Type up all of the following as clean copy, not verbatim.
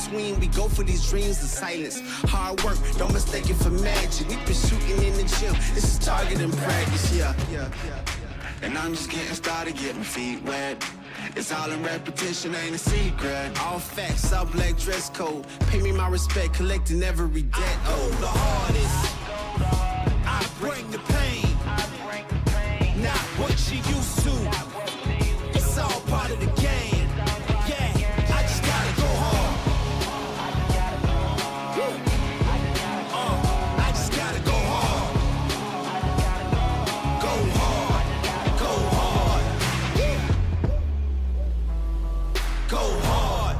between. We go for these dreams in silence. Hard work, don't mistake it for magic. We been shooting in the gym. This is target and practice, yeah. And I'm just getting started, getting my feet wet. It's all in repetition, ain't a secret. All facts, all black dress code. Pay me my respect, collecting every debt. Oh, the hardest. I bring the pain. Not what you used to. It's all part of the game. Yeah, I just gotta go hard. I just gotta go hard. Go hard. Go hard. Go hard.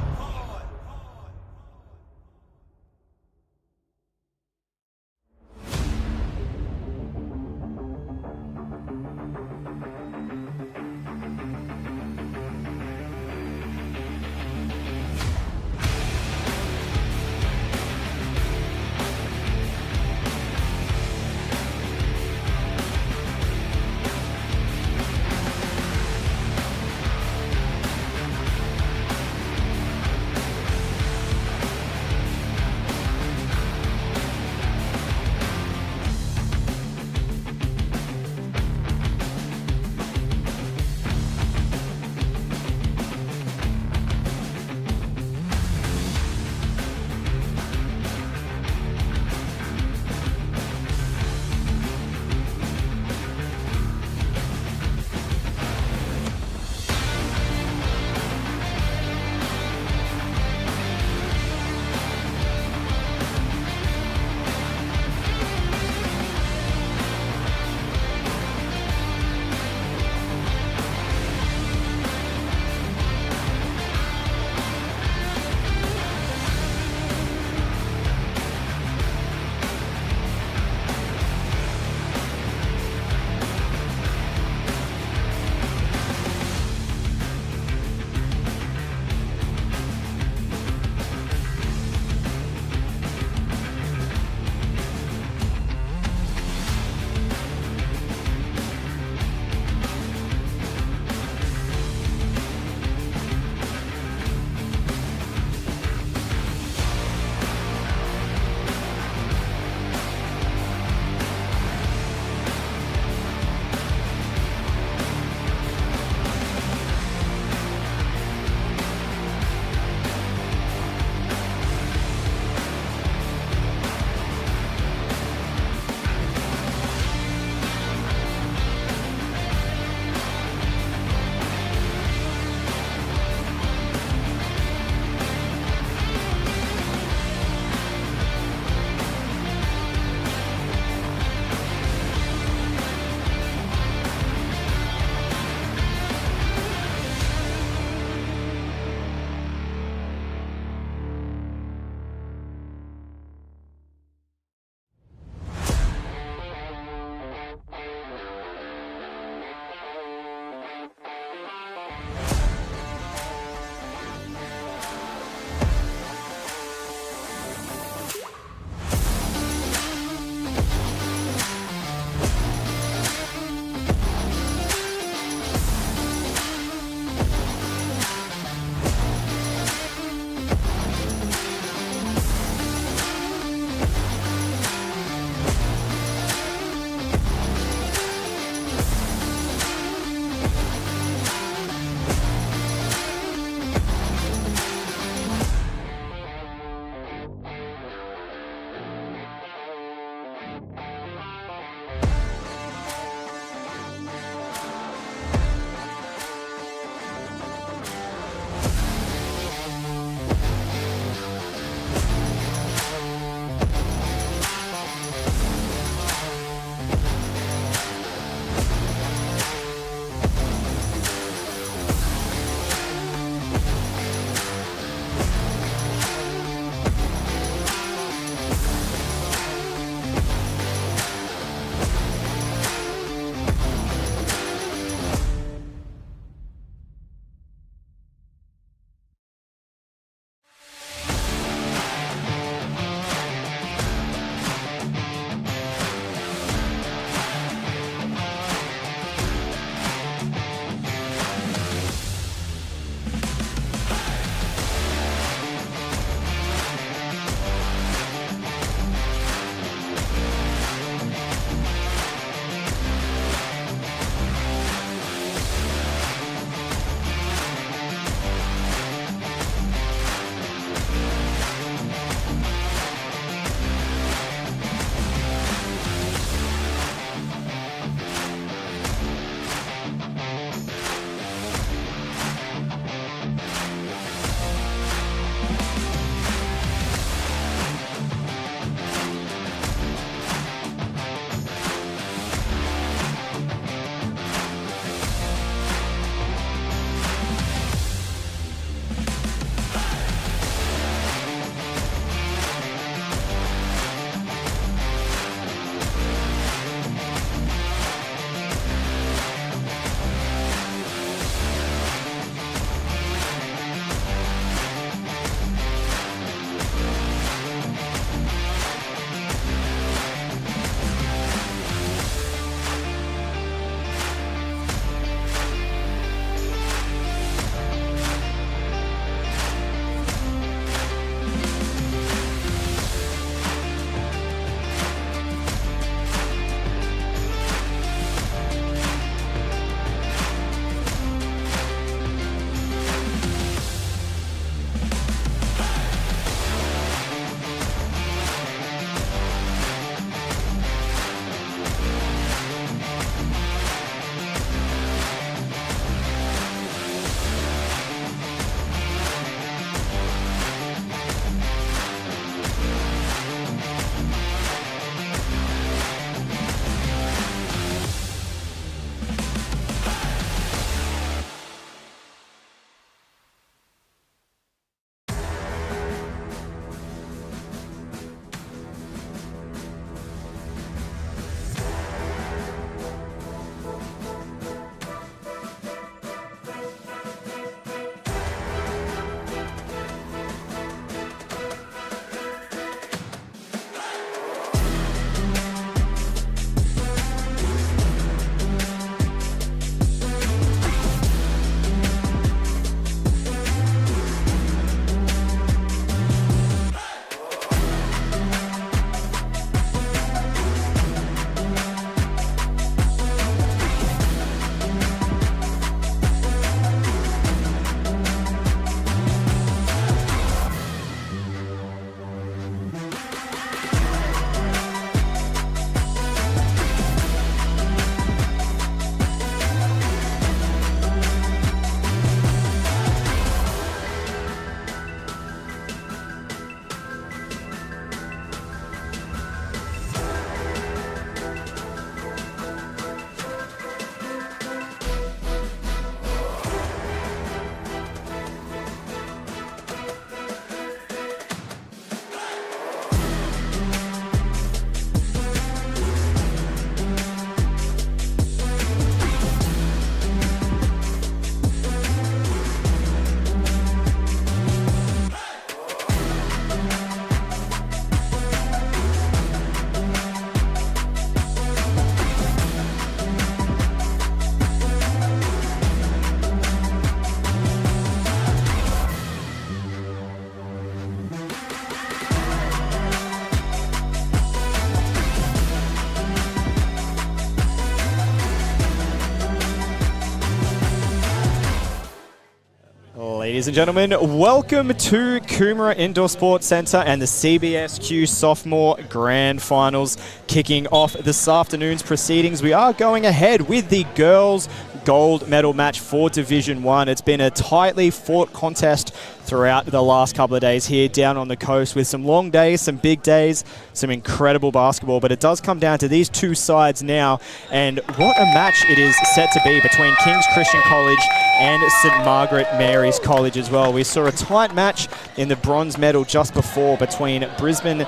Ladies and gentlemen, welcome to Coomera Indoor Sports Centre and the CBSQ Sophomore Grand Finals kicking off this afternoon's proceedings. We are going ahead with the girls' gold medal match for Division 1. It's been a tightly fought contest throughout the last couple of days here down on the coast with some long days, some big days, some incredible basketball, but it does come down to these two sides now, and what a match it is set to be between King's Christian College and St. Margaret Mary's College as well. We saw a tight match in the bronze medal just before between Brisbane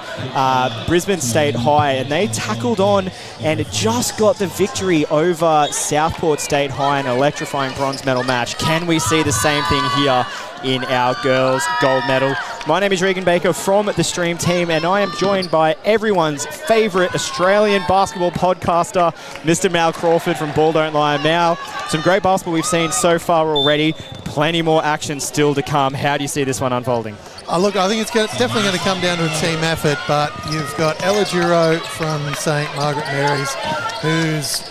State High, and they tackled on and just got the victory over Southport State High in an electrifying bronze medal match. Can we see the same thing here in our girls' gold medal? My name is Regan Baker from the Stream team, and I am joined by everyone's favourite Australian basketball podcaster, Mr. Mal Crawford from Ball Don't Lie. Mal, some great basketball we've seen so far already. Plenty more action still to come. How do you see this one unfolding? Look, I think it's definitely going to come down to a team effort, but you've got Ella Giro from St. Margaret Mary's, who's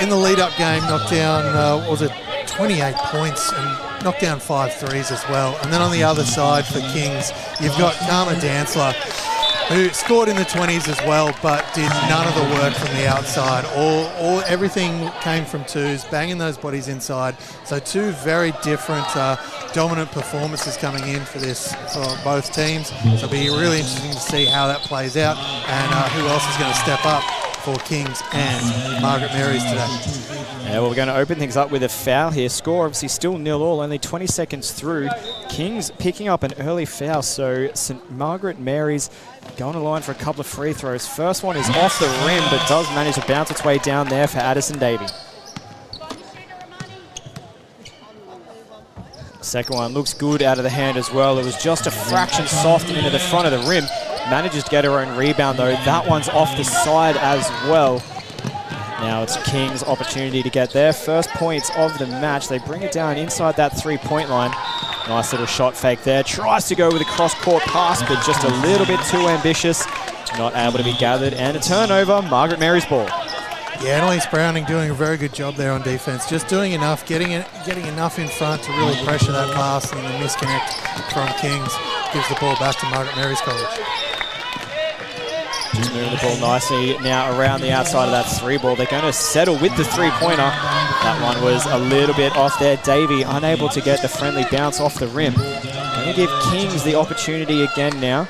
in the lead-up game knocked down, 28 points and knocked down 5 threes as well. And then on the other side for Kings, you've got Karma Dansler, who scored in the 20s as well, but did none of the work from the outside. Everything came from twos, banging those bodies inside. So two very different dominant performances coming in for both teams. So it'll be really interesting to see how that plays out and who else is going to step up for Kings and Margaret Mary's today. Yeah, well, we're going to open things up with a foul here. Score obviously still 0-0, only 20 seconds through. Kings picking up an early foul, so St. Margaret Mary's going to line for a couple of free throws. First one is off the rim, but does manage to bounce its way down there for Addison Davey. Second one looks good out of the hand as well. It was just a fraction soft into the front of the rim. Manages to get her own rebound though. That one's off the side as well. Now it's King's opportunity to get their first points of the match. They bring it down inside that three-point line. Nice little shot fake there. Tries to go with a cross-court pass, but just a little bit too ambitious. Not able to be gathered. And a turnover, Margaret Mary's ball. Yeah, Annalise Browning doing a very good job there on defense. Just doing enough, getting enough in front to really pressure that pass, and the misconnect from Kings gives the ball back to Margaret Mary's College. Just moving the ball nicely now around the outside of that three ball. They're going to settle with the three-pointer. That one was a little bit off there. Davey unable to get the friendly bounce off the rim. Going to give Kings the opportunity again now.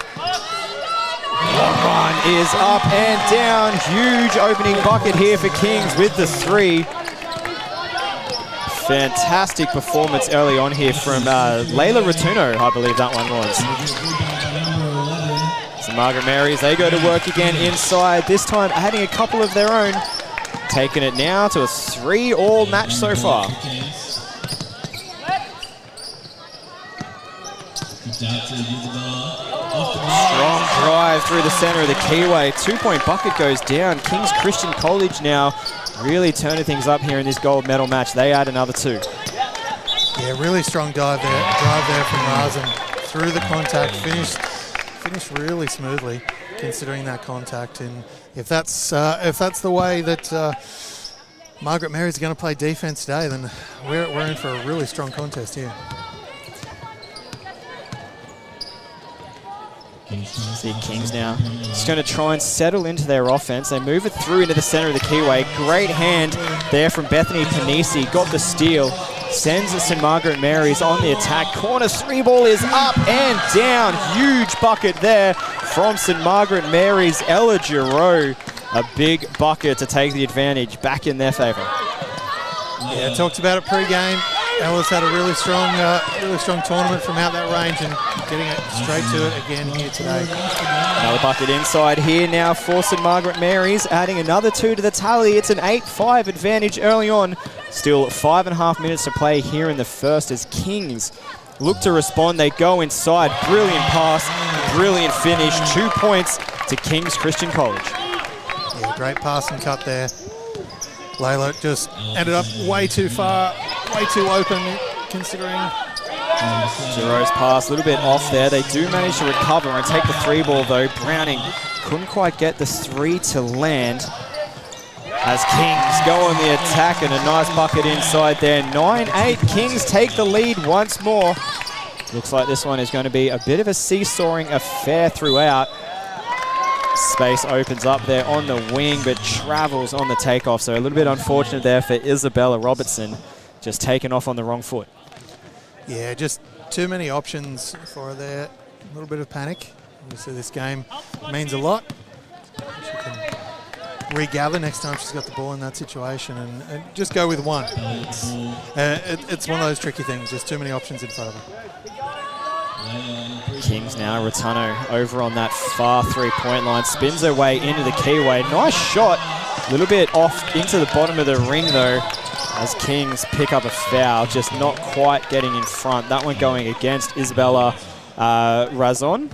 Long run is up and down. Huge opening bucket here for Kings with the three. Fantastic performance early on here from Layla Rotuno, I believe that one was. So Margaret Mary's, they go to work again inside, this time adding a couple of their own. Taking it now to a 3-all match so far. Strong drive through the center of the keyway. 2-point bucket goes down. King's Christian College now really turning things up here in this gold medal match. They add another 2. Yeah, really strong drive there from Razin. Through the contact, finished really smoothly considering that contact. And if that's the way that Margaret Mary's going to play defense today, then we're in for a really strong contest here. See Kings now just going to try and settle into their offense. They move it through into the center of the keyway. Great hand there from Bethany Panisi. Got the steal. Sends it St. Margaret Mary's on the attack. Corner 3-ball is up and down. Huge bucket there from St. Margaret Mary's. Ella Giro. A big bucket to take the advantage back in their favor. Yeah, talked about it pre-game. Ella's had a really strong tournament from out that range and getting it straight to it again here today. Another bucket inside here now for St. Margaret Mary's, adding another 2 to the tally. It's an 8-5 advantage early on. Still 5.5 minutes to play here in the first as Kings look to respond. They go inside. Brilliant pass, brilliant finish. 2 points to King's Christian College. Yeah, great pass and cut there. Layla just ended up way too far, way too open considering. Giro's pass a little bit off there. They do manage to recover and take the 3-ball though. Browning couldn't quite get the 3 to land. as Kings go on the attack, and a nice bucket inside there. 9-8, Kings take the lead once more. Looks like this one is going to be a bit of a seesawing affair throughout. Space opens up there on the wing, but travels on the takeoff. So a little bit unfortunate there for Isabella Robertson, just taken off on the wrong foot. Yeah, just too many options for her there. A little bit of panic. Obviously this game means a lot. She can regather next time she's got the ball in that situation and just go with one. It's one of those tricky things. There's too many options in front of her. Kings now, Rotunno over on that far three-point line, spins her way into the keyway. Nice shot, a little bit off into the bottom of the ring though, as Kings pick up a foul, just not quite getting in front. That one going against Isabella Razon.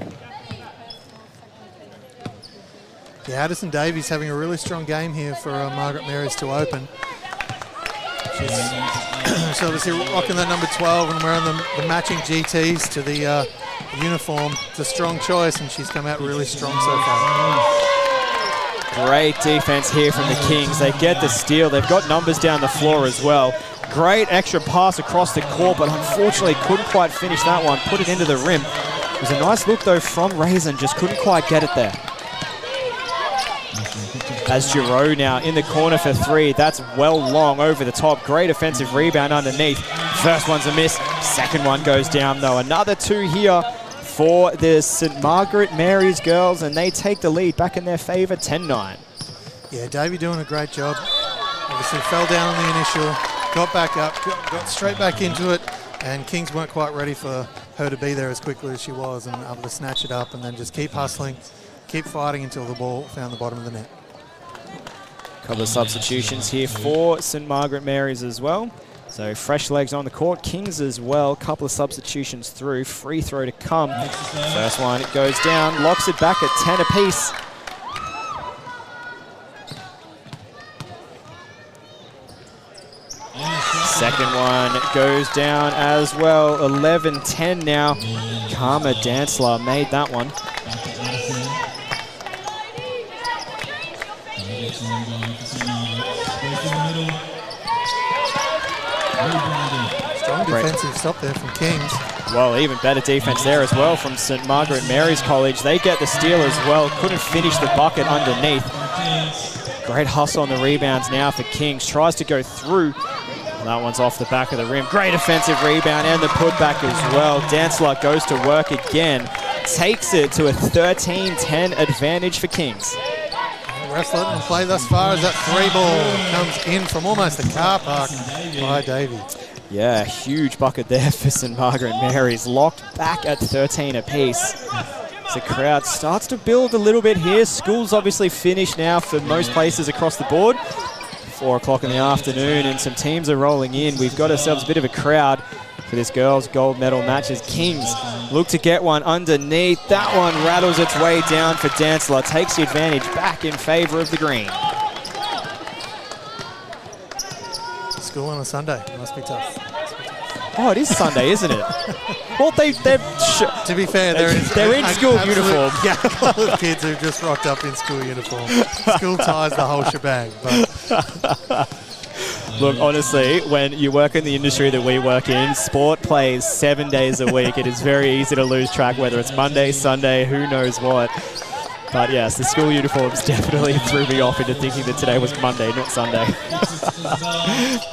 Yeah, Addison Davies having a really strong game here for Margaret Mary's to open. She's obviously rocking that number 12 and wearing the matching GTs to the uniform. It's a strong choice, and she's come out really strong so far. Great defense here from the Kings. They get the steal. They've got numbers down the floor as well. Great extra pass across the court, but unfortunately couldn't quite finish that one. Put it into the rim. It was a nice look though from Raisin, just couldn't quite get it there. As Giroux now in the corner for three. That's well long over the top. Great offensive rebound underneath. First one's a miss. Second one goes down though. Another two here for the St. Margaret Mary's girls, and they take the lead back in their favor, 10-9. Yeah, Davey doing a great job. Obviously fell down on the initial, got back up, got straight back into it, and Kings weren't quite ready for her to be there as quickly as she was and able to snatch it up and then just keep hustling, keep fighting until the ball found the bottom of the net. Couple of substitutions here for St. Margaret Mary's as well. So fresh legs on the court. Kings as well. Couple of substitutions through. Free throw to come. First one, it goes down. Locks it back at 10 apiece. Second one goes down as well. 11-10 now. Karma Dansler made that one. Strong defensive stop there from Kings. Well, even better defense there as well from St. Margaret Mary's College. They get the steal as well. Couldn't finish the bucket underneath. Great hustle on the rebounds now for Kings. Tries to go through. That one's off the back of the rim. Great offensive rebound and the putback as well. Dansler goes to work again. Takes it to a 13-10 advantage for Kings. Refs letting them play thus far as that three ball comes in from almost the car park by Davey. Yeah, huge bucket there for St. Margaret Mary's. Locked back at 13 apiece. As the crowd starts to build a little bit here. School's obviously finished now for most places across the board. 4 o'clock in the afternoon and some teams are rolling in. We've got ourselves a bit of a crowd for this girls' gold medal match as Kings look to get one underneath. That one rattles its way down for Dansler. Takes the advantage back in favor of the green. School on a Sunday. Must be tough. Oh, it is Sunday, isn't it? Well, they're to be fair, they're in school uniform. Yeah, a couple of kids who've just rocked up in school uniform. School ties, the whole shebang. But look, honestly, when you work in the industry that we work in, sport plays 7 days a week. It is very easy to lose track, whether it's Monday, Sunday, who knows what. But yes, the school uniforms definitely threw me off into thinking that today was Monday, not Sunday.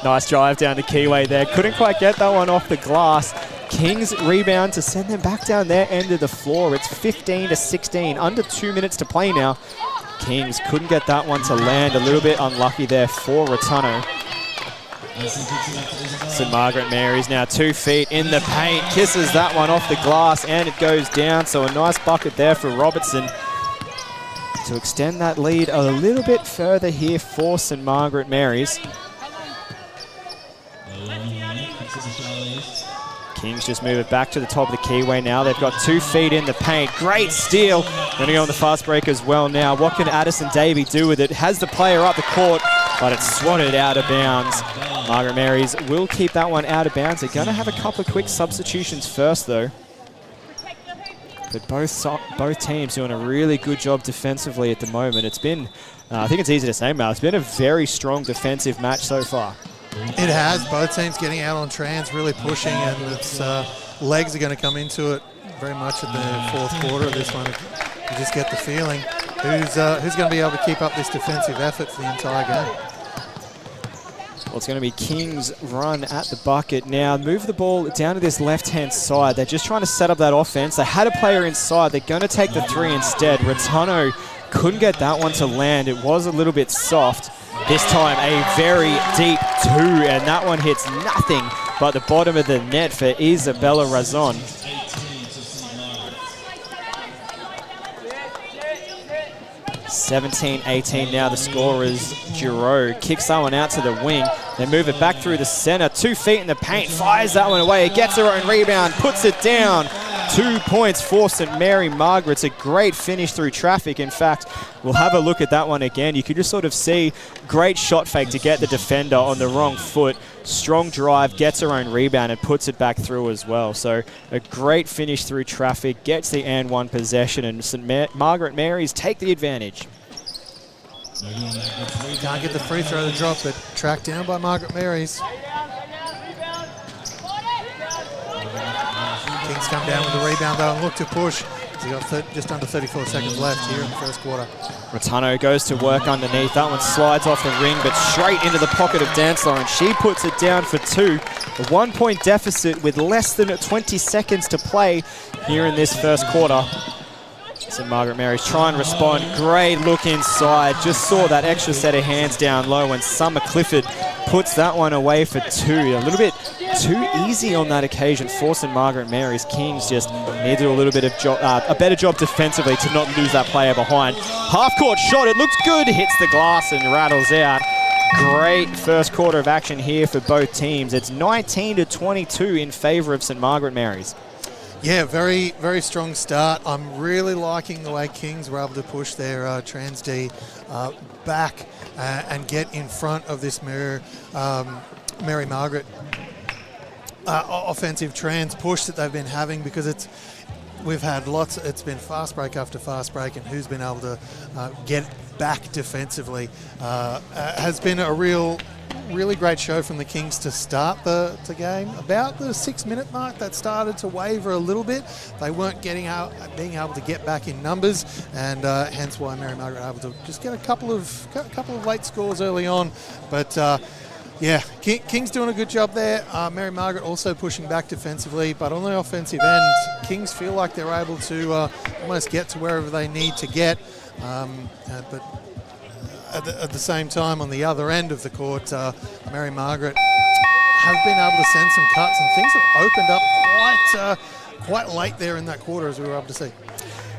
Nice drive down the keyway there. Couldn't quite get that one off the glass. Kings rebound to send them back down their end of the floor. It's 15-16, under 2 minutes to play now. Kings couldn't get that one to land. A little bit unlucky there for Rotunno. St. Margaret Mary's now 2 feet in the paint. Kisses that one off the glass and it goes down. So a nice bucket there for Robertson to extend that lead a little bit further here for St. Margaret Mary's. Kings just move it back to the top of the keyway now. They've got 2 feet in the paint. Great steal. Going to go on the fast break as well now. What can Addison Davey do with it? Has the player up the court, but it's swatted out of bounds. Margaret Mary's will keep that one out of bounds. They're going to have a couple of quick substitutions first, though. But both teams doing a really good job defensively at the moment. It's been, I think it's easy to say, Mal, it's been a very strong defensive match so far. It has. Both teams getting out on trans, really pushing, and its legs are going to come into it very much at the fourth quarter of this one. You just get the feeling who's going to be able to keep up this defensive effort for the entire game. Well, it's going to be King's run at the bucket now. Move the ball down to this left-hand side. They're just trying to set up that offense. They had a player inside. They're going to take the three instead. Rattano couldn't get that one to land. It was a little bit soft. This time a very deep two, and that one hits nothing but the bottom of the net for Isabella Razon. 17-18 now. The score is Giroux. Kicks that one out to the wing. They move it back through the center. 2 feet in the paint. Fires that one away. It gets her own rebound. Puts it down. 2 points for St. Mary Margaret. It's a great finish through traffic. In fact, we'll have a look at that one again. You can just sort of see great shot fake to get the defender on the wrong foot. Strong drive, gets her own rebound and puts it back through as well. So a great finish through traffic, gets the and one possession, and St. Margaret Mary's take the advantage. Can't get the free throw to drop, but tracked down by Margaret Mary's. Kings come down with the rebound though and look to push. He's got just under 34 seconds left here in the first quarter. Rattano goes to work underneath. That one slides off the ring, but straight into the pocket of Dantzler, and she puts it down for 2. A 1 point deficit with less than 20 seconds to play here in this first quarter. So Margaret Mary's trying to respond. Great look inside. Just saw that extra set of hands down low, and Summer Clifford puts that one away for 2. A little bit too easy on that occasion for St. Margaret Mary's. Kings just need to do a little bit of a better job defensively to not lose that player behind. Half-court shot. It looks good. Hits the glass and rattles out. Great first quarter of action here for both teams. It's 19-22 in favor of St. Margaret Mary's. Yeah, very, very strong start. I'm really liking the way Kings were able to push their trans D back and get in front of this Mary Margaret offensive trans push that they've been having, because we've had lots. It's been fast break after fast break, and who's been able to get back defensively has been a really great show from the Kings to start the game. About the 6-minute mark, that started to waver a little bit. They weren't being able to get back in numbers, and hence why Mary Margaret were able to just get a couple of late scores early on. But yeah, Kings doing a good job there. Mary Margaret also pushing back defensively, but on the offensive end, Kings feel like they're able to almost get to wherever they need to get. But at the same time, on the other end of the court, Mary Margaret have been able to send some cuts, and things have opened up quite late there in that quarter, as we were able to see.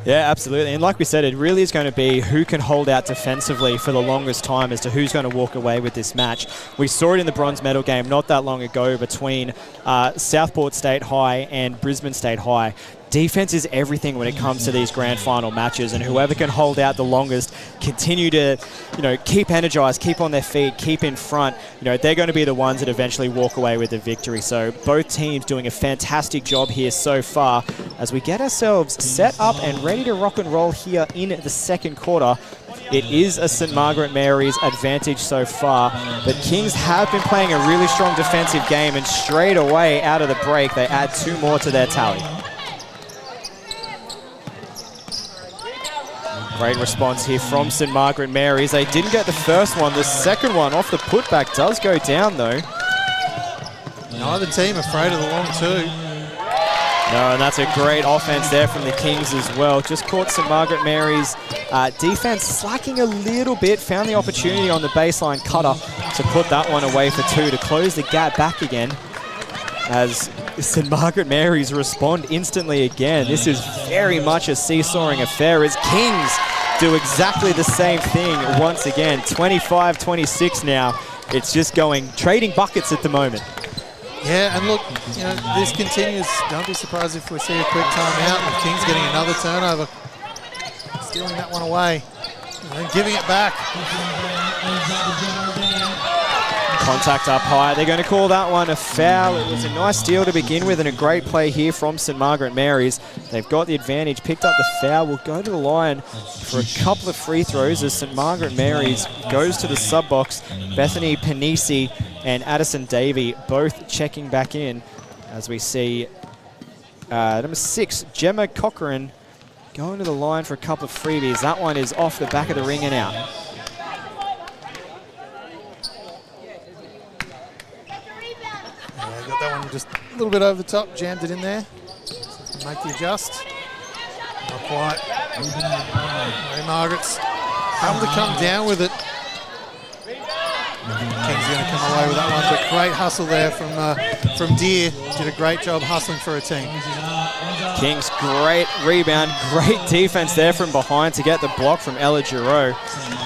Yeah, absolutely. And like we said, it really is going to be who can hold out defensively for the longest time as to who's going to walk away with this match. We saw it in the bronze medal game not that long ago between Southport State High and Brisbane State High. Defense is everything when it comes to these grand final matches, and whoever can hold out the longest, continue to, keep energized, keep on their feet, keep in front, they're going to be the ones that eventually walk away with the victory. So both teams doing a fantastic job here so far as we get ourselves set up and ready to rock and roll here in the second quarter. It is a St. Margaret Mary's advantage so far, but Kings have been playing a really strong defensive game, and straight away out of the break, they add 2 more to their tally. Great response here from St. Margaret Mary's. They didn't get the first one. The second one off the putback does go down, though. Neither team afraid of the long 2. No, and that's a great offense there from the Kings as well. Just caught St. Margaret Mary's defense slacking a little bit. Found the opportunity on the baseline cutter to put that one away for 2 to close the gap back again, as St. Margaret Mary's respond instantly again. This is very much a seesawing affair as Kings do exactly the same thing once again. 25-26 now. It's just trading buckets at the moment. Yeah, and look, this continues. Don't be surprised if we see a quick timeout with Kings getting another turnover, stealing that one away, and then giving it back. Contact up high. They're going to call that one a foul. It was a nice steal to begin with and a great play here from St. Margaret Mary's. They've got the advantage, picked up the foul. Will go to the line for a couple of free throws as St. Margaret Mary's goes to the sub box. Bethany Panisi and Addison Davey both checking back in as we see number 6, Gemma Cochran, going to the line for a couple of freebies. That one is off the back of the ring and out. Yeah, got that one just a little bit over the top, jammed it in there. Make the adjust. Not quite. Mary Margaret's able to come down with it. King's going to come away with that one, but great hustle there from Deere. Did a great job hustling for her team. King's great rebound, great defense there from behind to get the block from Ella Giroux.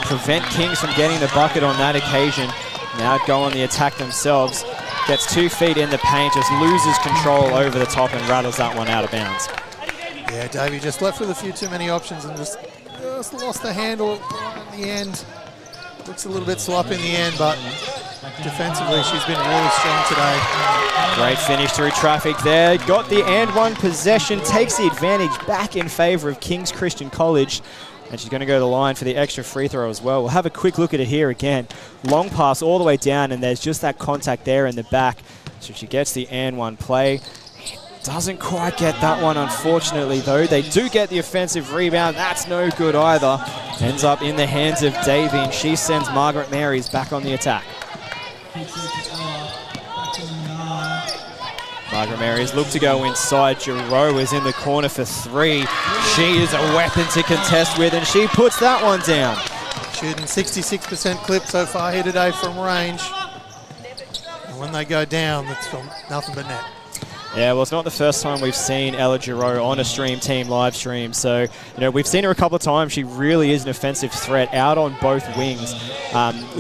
Prevent Kings from getting the bucket on that occasion. Now go on the attack themselves. Gets 2 feet in the paint, just loses control over the top and rattles that one out of bounds. Yeah, Davey just left with a few too many options and just lost the handle in the end. Looks a little bit sloppy in the end, but defensively she's been really strong today. Great finish through traffic there. Got the and one possession, takes the advantage back in favor of King's Christian College. And she's going to go to the line for the extra free throw as well. We'll have a quick look at it here again. Long pass all the way down, and there's just that contact there in the back. So she gets the and one play. Doesn't quite get that one, unfortunately, though. They do get the offensive rebound. That's no good either. Ends up in the hands of Davey, and she sends Margaret Mary's back on the attack. Margaret Mary's look to go inside. Giroux is in the corner for 3. She is a weapon to contest with, and she puts that one down. Shooting 66% clip so far here today from range. And when they go down, it's from nothing but net. Yeah, well, it's not the first time we've seen Ella Giroux on a stream team live stream. So, you know, we've seen her a couple of times. She really is an offensive threat out on both wings.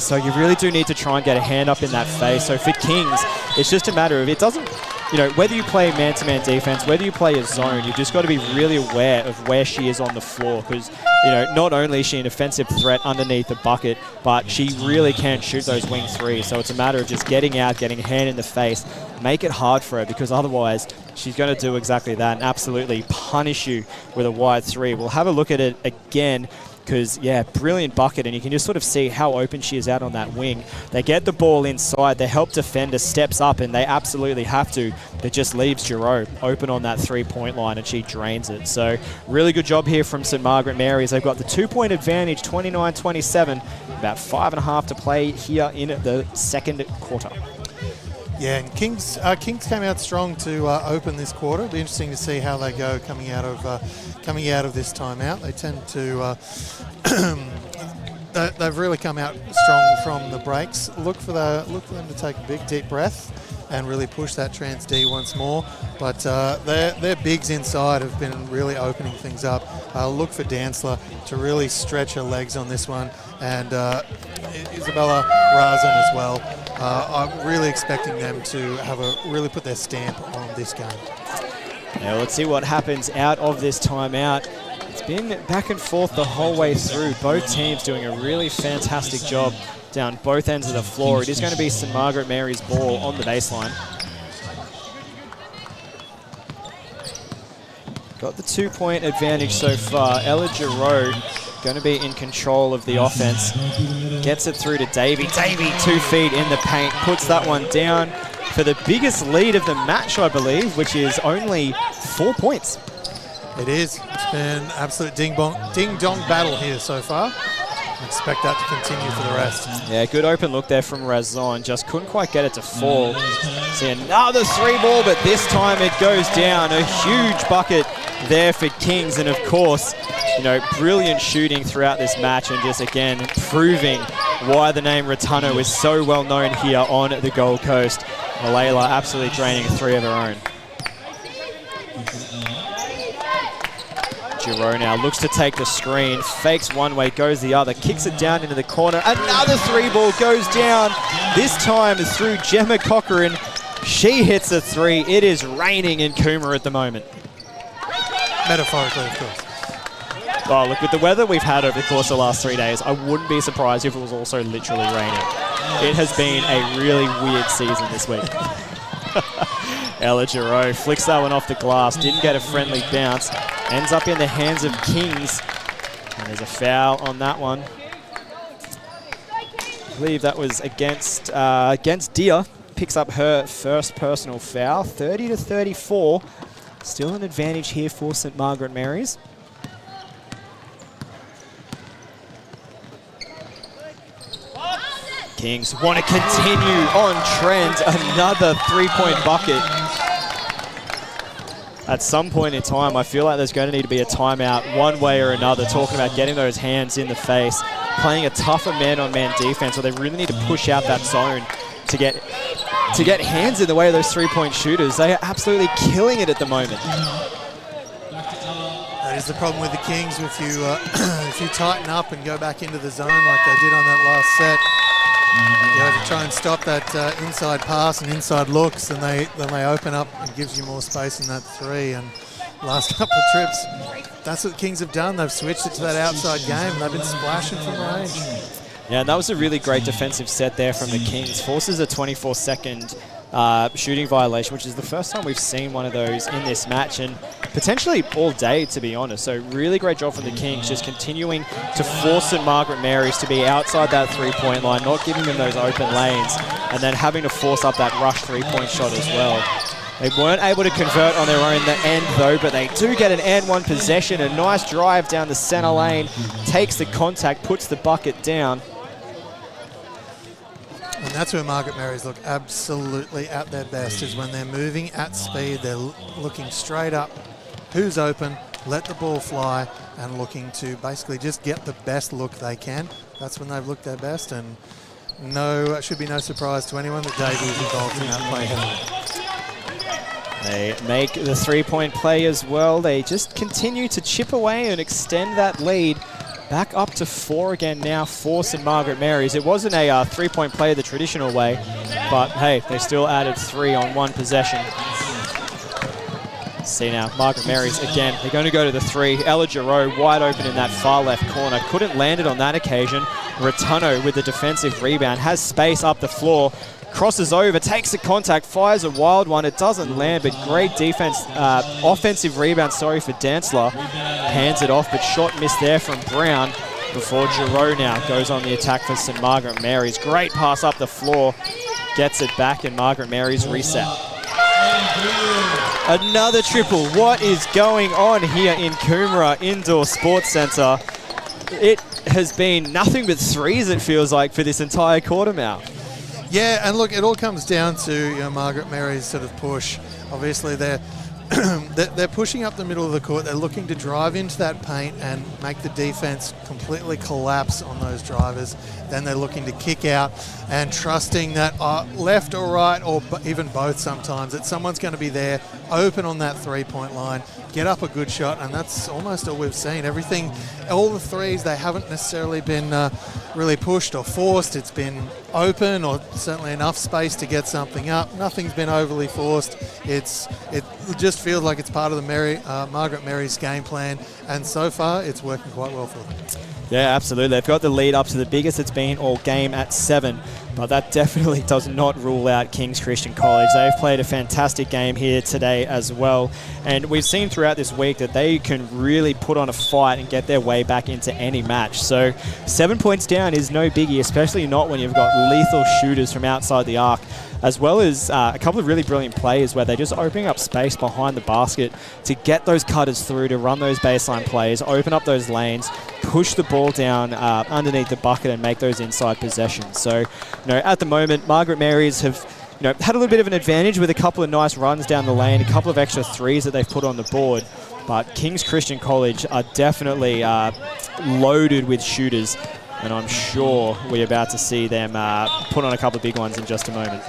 So you really do need to try and get a hand up in that face. So for Kings, it's just a matter of, it doesn't, you know, whether you play man-to-man defense, whether you play a zone, you've just got to be really aware of where she is on the floor. Because, you know, not only is she an offensive threat underneath the bucket, but she really can shoot those wing threes. So it's a matter of just getting out, getting a hand in the face, make it hard for her, because otherwise she's going to do exactly that and absolutely punish you with a wide 3. We'll have a look at it again because, yeah, brilliant bucket, and you can just sort of see how open she is out on that wing. They get the ball inside, the help defender steps up, and they absolutely have to. It just leaves Giroux open on that 3-point line, and she drains it. So really good job here from St. Margaret Mary's. They've got the 2-point advantage, 29-27, about 5.5 to play here in the second quarter. Yeah, and Kings came out strong to open this quarter. It'll be interesting to see how they go coming out of this timeout. They tend to they've really come out strong from the breaks. Look for them to take a big deep breath and really push that trans D once more. But their bigs inside have been really opening things up. Look for Dantzler to really stretch her legs on this one, and Isabella Razan as well. I'm really expecting them to really put their stamp on this game. Now let's see what happens out of this timeout. It's been back and forth the whole way through. Both teams doing a really fantastic job down both ends of the floor. It is going to be St. Margaret Mary's ball on the baseline. Got the 2-point advantage so far. Ella Giroux going to be in control of the offense. Gets it through to Davey. Davey, 2 feet in the paint, puts that one down for the biggest lead of the match, I believe, which is only 4 points. It is. It's been an absolute ding-dong battle here so far. I expect that to continue for the rest. Yeah, good open look there from Razan. Just couldn't quite get it to fall. See another 3 ball, but this time it goes down. A huge bucket there for Kings, and of course, you know, brilliant shooting throughout this match, and just again proving why the name Rotunno is so well known here on the Gold Coast. Malayla absolutely draining a 3 of her own. Giroux now looks to take the screen, fakes one way, goes the other, kicks it down into the corner. Another 3 ball goes down, this time through Gemma Cochran. She hits a 3. It is raining in Coomera at the moment. Metaphorically, of course. Oh, look, with the weather we've had over the course of the last 3 days, I wouldn't be surprised if it was also literally raining. It has been a really weird season this week. Ella Giroux flicks that one off the glass, didn't get a friendly bounce, ends up in the hands of Kings, and there's a foul on that one. I believe that was against Dia. Picks up her first personal foul, 30-34. Still an advantage here for St. Margaret Mary's. Kings want to continue on trend. Another three-point bucket. At some point in time, I feel like there's going to need to be a timeout one way or another, talking about getting those hands in the face, playing a tougher man-on-man defense, or they really need to push out that zone to get hands in the way of those three-point shooters. They are absolutely killing it at the moment. That is the problem with the Kings. If you if you tighten up and go back into the zone like they did on that last set, you know, to try and stop that inside pass and inside looks, and they open up and gives you more space in that three. And last couple of trips, that's what the Kings have done. They've switched it to that outside game, and they've been splashing from range. Yeah, and that was a really great defensive set there from the Kings. Forces a 24-second shooting violation, which is the first time we've seen one of those in this match, and potentially all day, to be honest. So really great job from the Kings, just continuing to force St. Margaret Mary's to be outside that three-point line, not giving them those open lanes, and then having to force up that rush three-point shot as well. They weren't able to convert on their own in the end, though, but they do get an and one possession. A nice drive down the center lane, takes the contact, puts the bucket down. And that's where Margaret Mary's look absolutely at their best, is when they're moving at speed, they're looking straight up, who's open, let the ball fly, and looking to basically just get the best look they can. That's when they've looked their best, and no, it should be no surprise to anyone that Davey is involved in that play heavily. They make the three-point play as well. They just continue to chip away and extend that lead. Back up to 4 again now for St. Margaret Mary's. It wasn't a three-point play the traditional way, but hey, they still added 3 on one possession. See now, Margaret Mary's again. They're going to go to the 3. Ella Giroux wide open in that far left corner. Couldn't land it on that occasion. Returno with the defensive rebound. Has space up the floor. Crosses over, takes the contact, fires a wild one. It doesn't land, but great defense, offensive rebound, for Dantzler. Hands it off, but shot missed there from Brown before Giroux now goes on the attack for St. Margaret Mary's. Great pass up the floor, gets it back, and Margaret Mary's reset. Another triple. What is going on here in Coomera Indoor Sports Centre? It has been nothing but threes, it feels like, for this entire quarter now. Yeah, and look, it all comes down to Margaret Mary's sort of push. Obviously, they're pushing up the middle of the court. They're looking to drive into that paint and make the defense completely collapse on those drivers. Then they're looking to kick out and trusting that left or right, or even both sometimes, that someone's going to be there, open on that three-point line, get up a good shot, and that's almost all we've seen. Everything, all the threes, they haven't necessarily been really pushed or forced. It's been open, or certainly enough space to get something up. Nothing's been overly forced. It just feels like it's part of the Margaret Mary's game plan, and so far it's working quite well for them. Yeah, absolutely. They've got the lead up to the biggest it's been all game at 7, but that definitely does not rule out King's Christian College. They've played a fantastic game here today as well, and we've seen throughout this week that they can really put on a fight and get their way back into any match. So 7 points down is no biggie, especially not when you've got lethal shooters from outside the arc, as well as a couple of really brilliant plays where they're just opening up space behind the basket to get those cutters through, to run those baseline plays, open up those lanes, push the ball down underneath the bucket and make those inside possessions. So, at the moment, Margaret Mary's have had a little bit of an advantage with a couple of nice runs down the lane, a couple of extra threes that they've put on the board. But King's Christian College are definitely loaded with shooters, and I'm sure we're about to see them put on a couple of big ones in just a moment.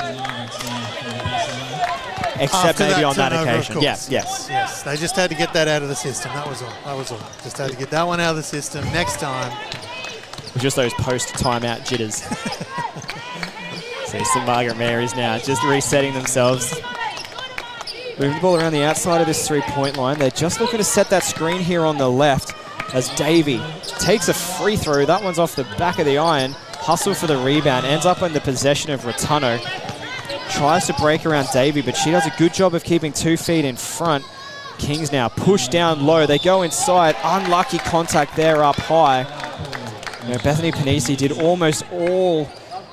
Except maybe on that occasion. Yes. They just had to get that out of the system. That was all. Just had to get that one out of the system. Next time. Just those post-timeout jitters. So St. Margaret Mary's now just resetting themselves. Moving the ball around the outside of this three-point line. They're just looking to set that screen here on the left as Davey takes a free throw. That one's off the back of the iron. hustle for the rebound, ends up in the possession of Rotunno. Tries to break around Davey, but she does a good job of keeping 2 feet in front. Kings now push down low. They go inside. Unlucky contact there up high. Bethany Panisi did almost all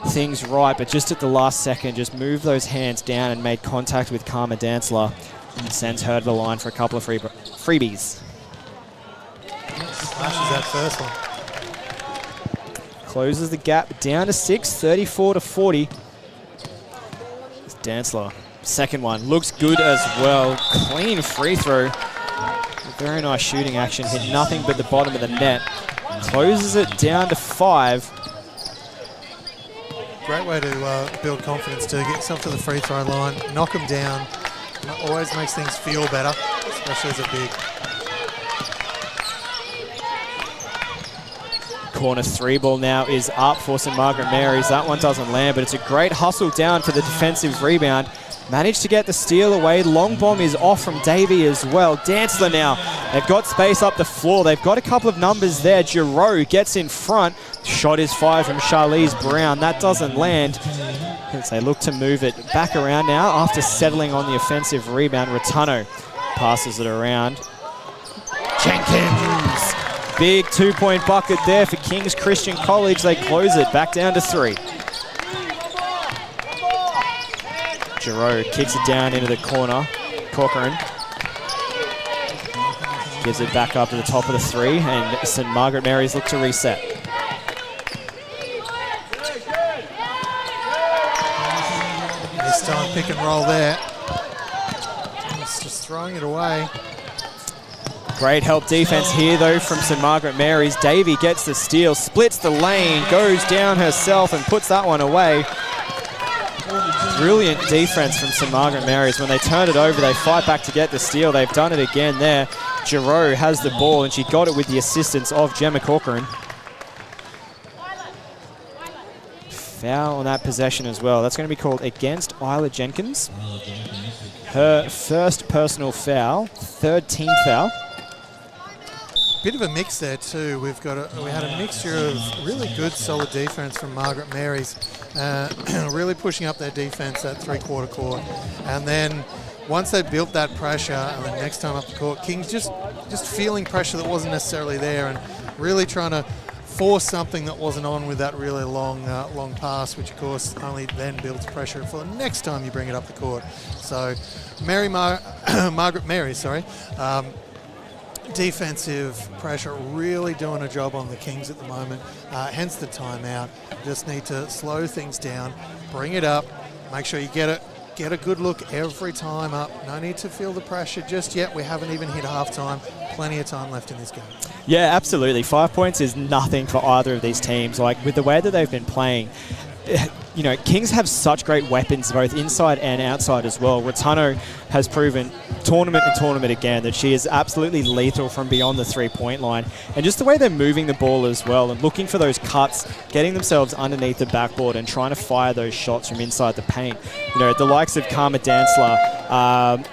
things right, but just at the last second, just moved those hands down and made contact with Karma Dansler and sends her to the line for a couple of freebies. Smashes that first one. Closes the gap down to 6, 34-40. Dansler, second one, looks good as well. Clean free throw. Very nice shooting action. Hit nothing but the bottom of the net. Closes it down to 5. Great way to build confidence too. Get yourself to the free throw line, knock them down. Always makes things feel better, especially as a big. Corner 3 ball now is up for St. Margaret Mary's. That one doesn't land, but it's a great hustle down for the defensive rebound. Managed to get the steal away. Long bomb is off from Davey as well. Dansler now. They've got space up the floor. They've got a couple of numbers there. Giroux gets in front. Shot is fired from Charlize Brown. That doesn't land. As they look to move it back around now after settling on the offensive rebound. Rotunno passes it around. Jenkins. Big 2-point bucket there for King's Christian College. They close it back down to 3. Giroux kicks it down into the corner. Corcoran gives it back up to the top of the 3, and St. Margaret Mary's look to reset. This time pick and roll there. It's just throwing it away. Great help defense here, though, from St. Margaret Mary's. Davey gets the steal, splits the lane, goes down herself and puts that one away. Brilliant defense from St. Margaret Mary's. When they turn it over, they fight back to get the steal. They've done it again there. Giroux has the ball, and she got it with the assistance of Gemma Corcoran. Foul on that possession as well. That's going to be called against Isla Jenkins. Her first personal foul, 3rd team foul. Bit of a mix there too. We had a mixture of really good, solid defense from Margaret Mary's, really pushing up their defense that 3/4 court, and then once they built that pressure, and then next time up the court, Kings just feeling pressure that wasn't necessarily there, and really trying to force something that wasn't on with that really long pass, which of course only then builds pressure for the next time you bring it up the court. So, Margaret Mary, defensive pressure really doing a job on the Kings at the moment, hence the timeout. Just need to slow things down, bring it up, make sure you get a good look every time up. No need to feel the pressure just yet. We haven't even hit halftime. Plenty of time left in this game. Yeah, absolutely. 5 points is nothing for either of these teams. Like, with the way that they've been playing, you know, Kings have such great weapons both inside and outside as well. Rotunno has proven tournament and tournament again that she is absolutely lethal from beyond the 3-point line. And just the way they're moving the ball as well and looking for those cuts, getting themselves underneath the backboard and trying to fire those shots from inside the paint. You know, the likes of Karma Dansler,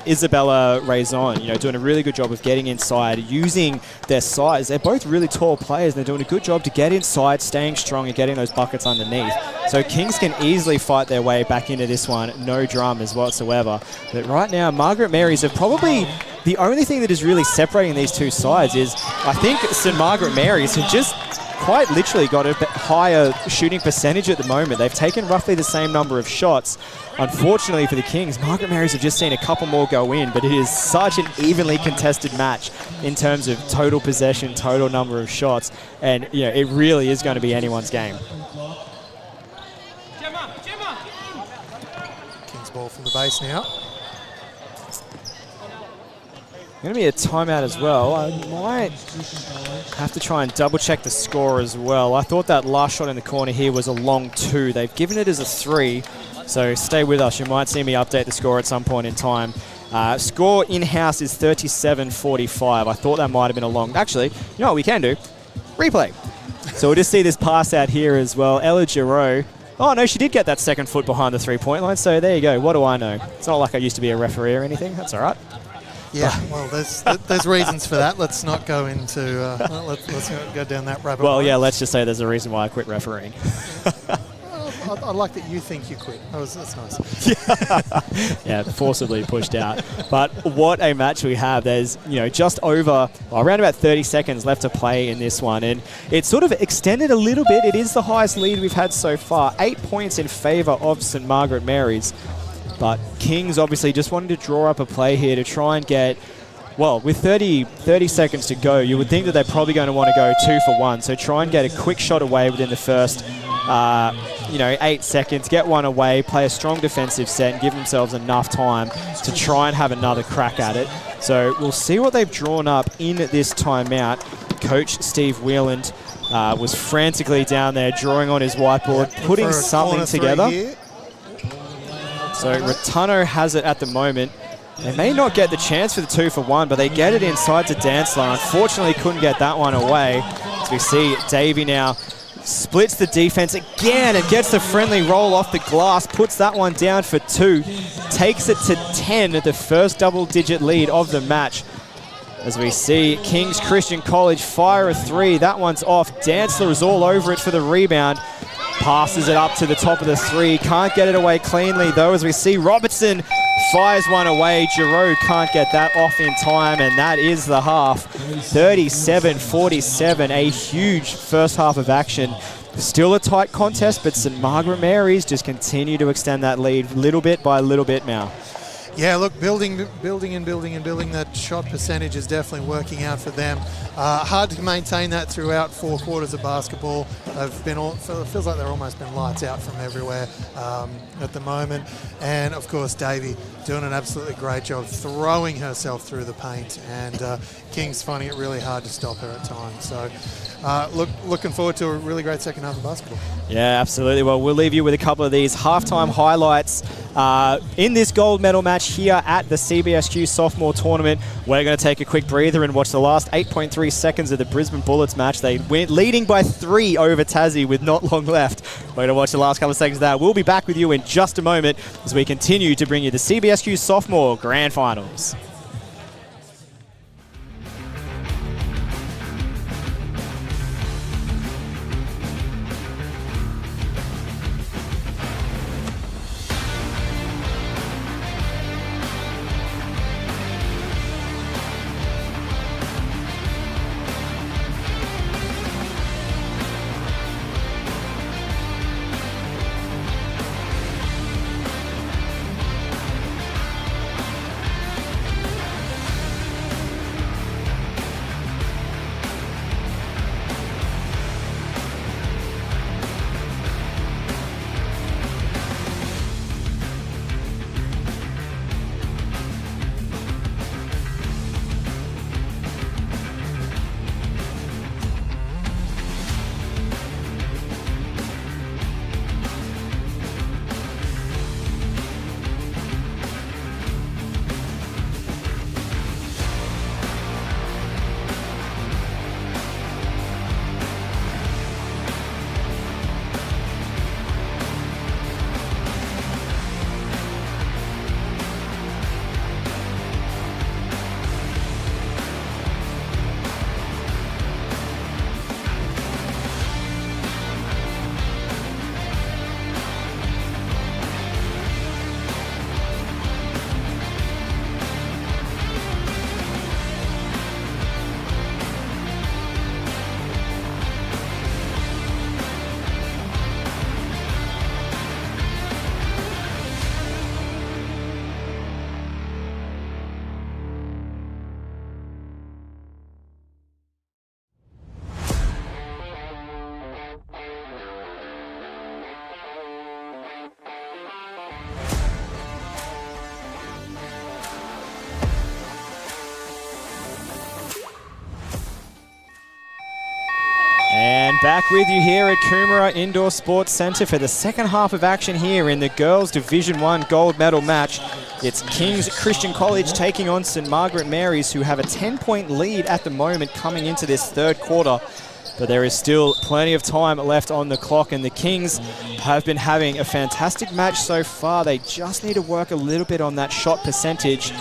Isabella Raison, you know, doing a really good job of getting inside, using their size. They're both really tall players. They're doing a good job to get inside, staying strong and getting those buckets underneath. So Kings can easily fight their way back into this one, no dramas whatsoever. But right now, Margaret Mary's are probably the only thing that is really separating these two sides is, I think, St. Margaret Mary's have just quite literally got a bit higher shooting percentage at the moment. They've taken roughly the same number of shots. Unfortunately for the Kings, Margaret Mary's have just seen a couple more go in, but it is such an evenly contested match in terms of total possession, total number of shots, and you know, it really is going to be anyone's game. Kings ball from the base now. Going to be a timeout as well. I might have to try and double check the score as well. I thought that last shot in the corner here was a long 2. They've given it as a 3, so stay with us. You might see me update the score at some point in time. Score in-house is 37-45. I thought that might have been a long... Actually, you know what we can do? Replay. So we'll just see this pass out here as well. Ella Giroux. Oh, no, she did get that second foot behind the 3-point line, so there you go. What do I know? It's not like I used to be a referee or anything. That's all right. Yeah, well, there's reasons for that. Let's not go into let's not go down that rabbit hole. Well, yeah, let's just say there's a reason why I quit refereeing. I like that you think you quit. That's nice. Yeah, forcibly pushed out. But what a match we have. There's, just over, around about 30 seconds left to play in this one. And it's sort of extended a little bit. It is the highest lead we've had so far. 8 points in favour of St. Margaret Mary's. But Kings obviously just wanted to draw up a play here to try and get, well, with 30 seconds to go, you would think that they're probably going to want to go 2 for 1. So try and get a quick shot away within the first 8 seconds, get one away, play a strong defensive set and give themselves enough time to try and have another crack at it. So we'll see what they've drawn up in this timeout. Coach Steve Wheeland was frantically down there drawing on his whiteboard, putting something together. So Rotunno has it at the moment. They may not get the chance for the 2 for 1, but they get it inside to Dantzler. Unfortunately, couldn't get that one away. As we see Davey now splits the defense again and gets the friendly roll off the glass, puts that one down for 2, takes it to 10 at the first double-digit lead of the match. As we see King's Christian College fire a 3, that one's off. Dantzler is all over it for the rebound. Passes it up to the top of the 3, can't get it away cleanly though, as we see Robertson fires one away. Giroud can't get that off in time, and that is the half. 37-47, a huge first half of action. Still a tight contest, but St. Margaret Mary's just continue to extend that lead little bit by little bit now. Yeah, look, building. That shot percentage is definitely working out for them. Hard to maintain that throughout 4 quarters of basketball. They've been it feels like they've almost been lights out from everywhere at the moment. And of course, Davey doing an absolutely great job throwing herself through the paint, and King's finding it really hard to stop her at times. So. Looking forward to a really great second half of basketball. Yeah, absolutely. Well, we'll leave you with a couple of these halftime highlights in this gold medal match here at the CBSQ Sophomore Tournament. We're going to take a quick breather and watch the last 8.3 seconds of the Brisbane Bullets match. They went leading by 3 over Tassie with not long left. We're going to watch the last couple of seconds of that. We'll be back with you in just a moment as we continue to bring you the CBSQ Sophomore Grand Finals. And back with you here at Coomera Indoor Sports Centre for the second half of action here in the Girls Division 1 gold medal match. It's King's Christian College taking on St. Margaret Mary's, who have a 10-point lead at the moment coming into this third quarter. But there is still plenty of time left on the clock, and the Kings have been having a fantastic match so far. They just need to work a little bit on that shot percentage.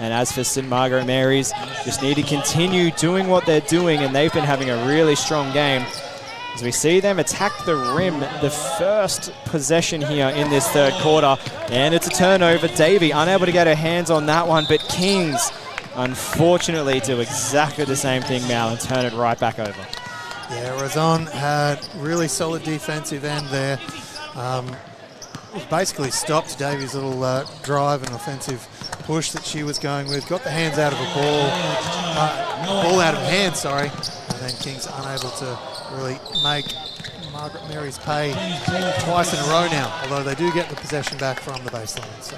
And as for St. Margaret Mary's, just need to continue doing what they're doing, and they've been having a really strong game. As we see them attack the rim, the first possession here in this third quarter. And it's a turnover. Davey unable to get her hands on that one, but Kings unfortunately do exactly the same thing now and turn it right back over. Yeah, Razon had really solid defensive end there. Basically stopped Davey's little drive and offensive push that she was going with. Got the hands out of the ball out of hand, sorry. And then Kings unable to really make Margaret Mary's pay twice in a row now, although they do get the possession back from the baseline. So.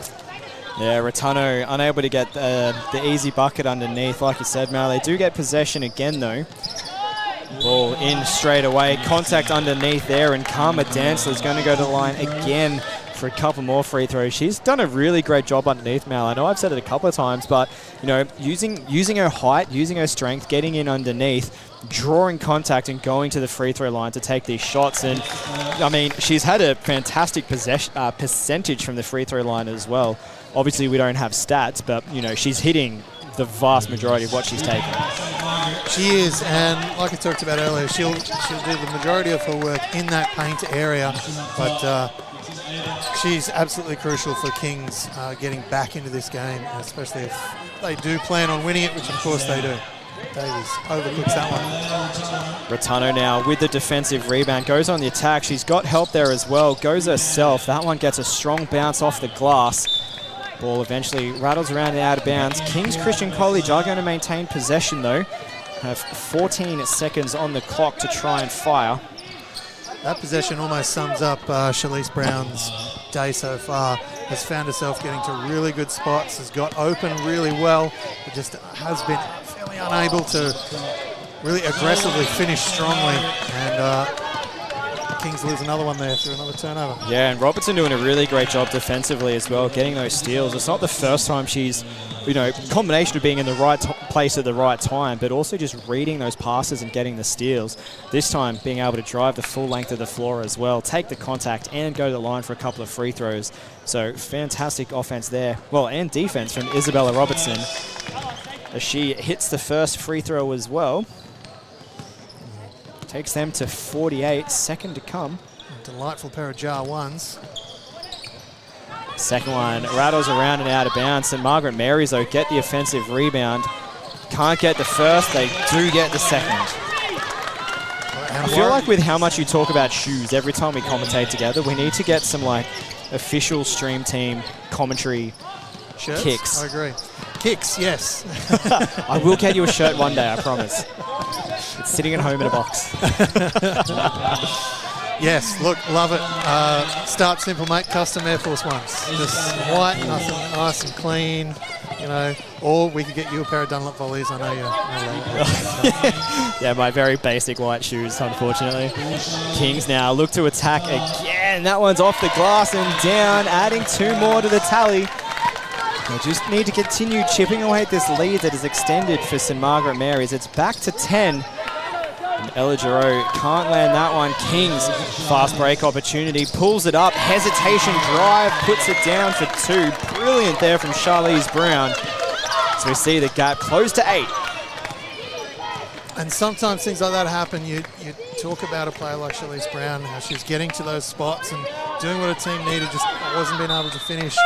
Yeah, Rattano unable to get the easy bucket underneath. Like you said, Mal, they do get possession again, though. Ball in straight away. Contact underneath there, and Karma Dancer is going to go to the line again for a couple more free throws. She's done a really great job underneath, Mal. I know I've said it a couple of times, but you know, using her height, using her strength, getting in underneath, drawing contact and going to the free throw line to take these shots. And I mean, she's had a fantastic percentage from the free throw line as well. Obviously, we don't have stats, but you know, she's hitting the vast majority of what she's taking. She is, and like I talked about earlier, she'll do the majority of her work in that paint area, but she's absolutely crucial for Kings getting back into this game, especially if they do plan on winning it, which of course they do. Davies overlooks that one. Rattano now with the defensive rebound, goes on the attack. She's got help there as well, goes herself. That one gets a strong bounce off the glass. Ball eventually rattles around and out of bounds. Kings Christian College are going to maintain possession though. Have 14 seconds on the clock to try and fire. That possession almost sums up Shalise Brown's day so far. Has found herself getting to really good spots, has got open really well, but just has been fairly unable to really aggressively finish strongly. And Kings lose another one there through another turnover. Yeah, and Robertson doing a really great job defensively as well, getting those steals. It's not the first time she's, you know, combination of being in the right place at the right time, but also just reading those passes and getting the steals. This time being able to drive the full length of the floor as well, take the contact and go to the line for a couple of free throws. So fantastic offense there. Well, and defense from Isabella Robertson as she hits the first free throw as well. Takes them to 48, second to come. A delightful pair of jar ones. Second one rattles around and out of bounds. And Margaret Mary's, though, get the offensive rebound. Can't get the first, they do get the second. I feel like with how much you talk about shoes every time we commentate together, we need to get some like official stream team commentary shirts? Kicks. I agree. Kicks, yes. I will get you a shirt one day, I promise. It's sitting at home in a box. Yes, look, love it. Start simple, mate. Custom Air Force Ones. Just white, nice and clean, you know. Or we could get you a pair of Dunlop Volleys. I know you. Yeah, my very basic white shoes, unfortunately. Kings now look to attack again. That one's off the glass and down, adding 2 more to the tally. They just need to continue chipping away at this lead that is extended for St. Margaret Mary's. It's back to 10. And Ella Giroux can't land that one. Kings, fast break opportunity, pulls it up. Hesitation drive, puts it down for 2. Brilliant there from Charlize Brown. So we see the gap close to 8. And sometimes things like that happen. You talk about a player like Charlize Brown, how she's getting to those spots and doing what her team needed, just wasn't being able to finish.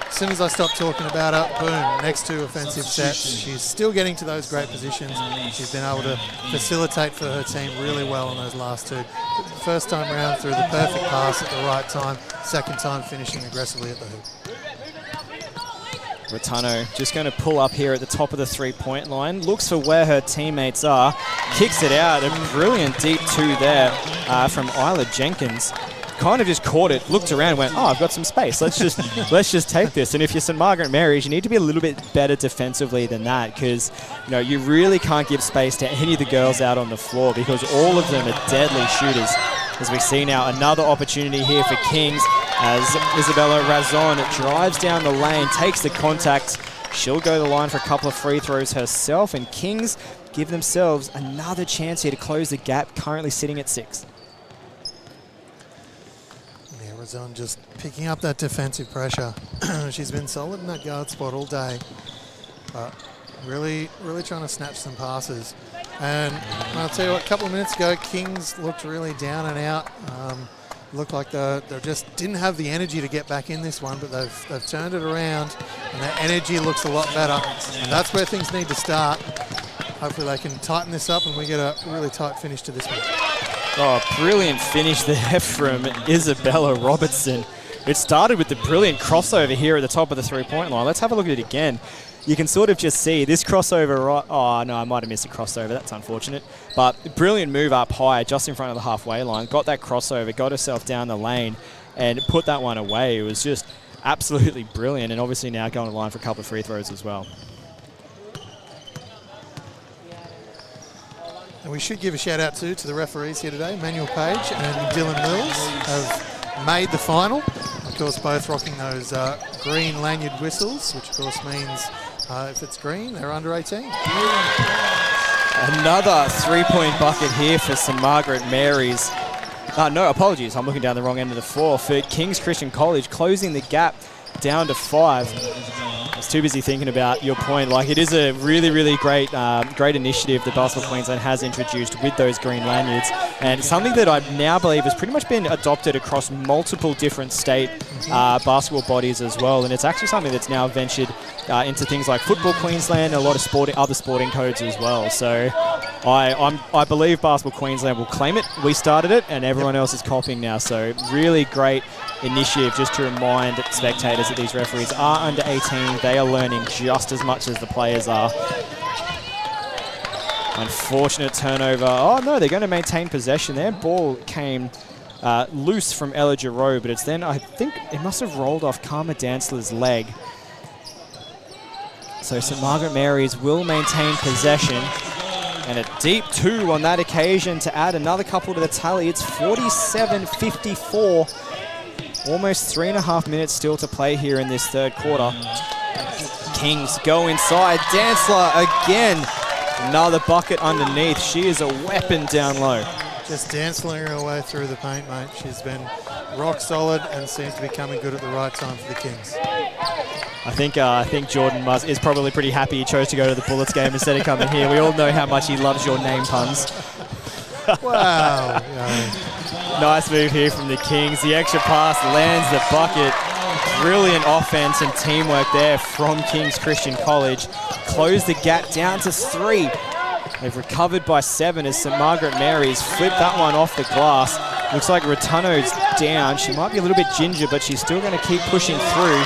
As soon as I stop talking about her, boom, next 2 offensive sets. She's still getting to those great positions. She's been able to facilitate for her team really well on those last 2. First time around through the perfect pass at the right time. Second time finishing aggressively at the hoop. Rattano just going to pull up here at the top of the 3-point line. Looks for where her teammates are. Kicks it out. A brilliant deep 2 there from Isla Jenkins. Kind of just caught it, looked around, went, oh, I've got some space. Let's just take this. And if you're St. Margaret Mary's, you need to be a little bit better defensively than that, because you know you really can't give space to any of the girls out on the floor, because all of them are deadly shooters. As we see now, another opportunity here for Kings as Isabella Razon drives down the lane, takes the contact. She'll go to the line for a couple of free throws herself, and Kings give themselves another chance here to close the gap, currently sitting at 6. was on just picking up that defensive pressure. She's been solid in that guard spot all day, but really trying to snatch some passes. And I'll tell you what, a couple of minutes ago, Kings looked really down and out. Looked like they just didn't have the energy to get back in this one, but they've turned it around, and their energy looks a lot better. And that's where things need to start. Hopefully they can tighten this up and we get a really tight finish to this one. Oh, brilliant finish there from Isabella Robertson. It started with the brilliant crossover here at the top of the three-point line. Let's have a look at it again. You can sort of just see this crossover. Oh, no, I might have missed a crossover. That's unfortunate. But brilliant move up high, just in front of the halfway line. Got that crossover, got herself down the lane, and put that one away. It was just absolutely brilliant, and obviously now going to the line for a couple of free throws as well. And we should give a shout out to the referees here today. Manuel Page and Dylan Mills have made the final. Of course, both rocking those green lanyard whistles, which of course means if it's green, they're under 18. Another three-point bucket here for St Margaret Mary's. No, apologies. I'm looking down the wrong end of the floor. For King's Christian College, closing the gap down to 5. I was too busy thinking about your point. Like, it is a really great initiative that Basketball Queensland has introduced with those green lanyards, and something that I now believe has pretty much been adopted across multiple different state basketball bodies as well. And it's actually something that's now ventured into things like Football Queensland and a lot of other sporting codes as well. So I believe Basketball Queensland will claim it. We started it, and everyone else is copying now. So really great initiative just to remind spectators that these referees are under 18. They are learning just as much as the players are. Unfortunate turnover. Oh no, they're going to maintain possession. Their ball came loose from Ella Giroux, but it's then, I think it must have rolled off Karma Dantzler's leg. So St Margaret Mary's will maintain possession. And a deep 2 on that occasion to add another couple to the tally. It's 47-54. Almost 3.5 minutes still to play here in this third quarter. Kings go inside. Dantzler again. Another bucket underneath. She is a weapon down low. Just dancing her way through the paint, mate. She's been rock solid and seems to be coming good at the right time for the Kings. I think Jordan is probably pretty happy he chose to go to the Bullets game instead of coming here. We all know how much he loves your name puns. Wow. Nice move here from the Kings. The extra pass lands the bucket. Brilliant offense and teamwork there from King's Christian College. Close the gap down to 3. They've recovered by 7 as St Margaret Mary's flipped that one off the glass. Looks like Rotunno's down. She might be a little bit ginger, but she's still going to keep pushing through.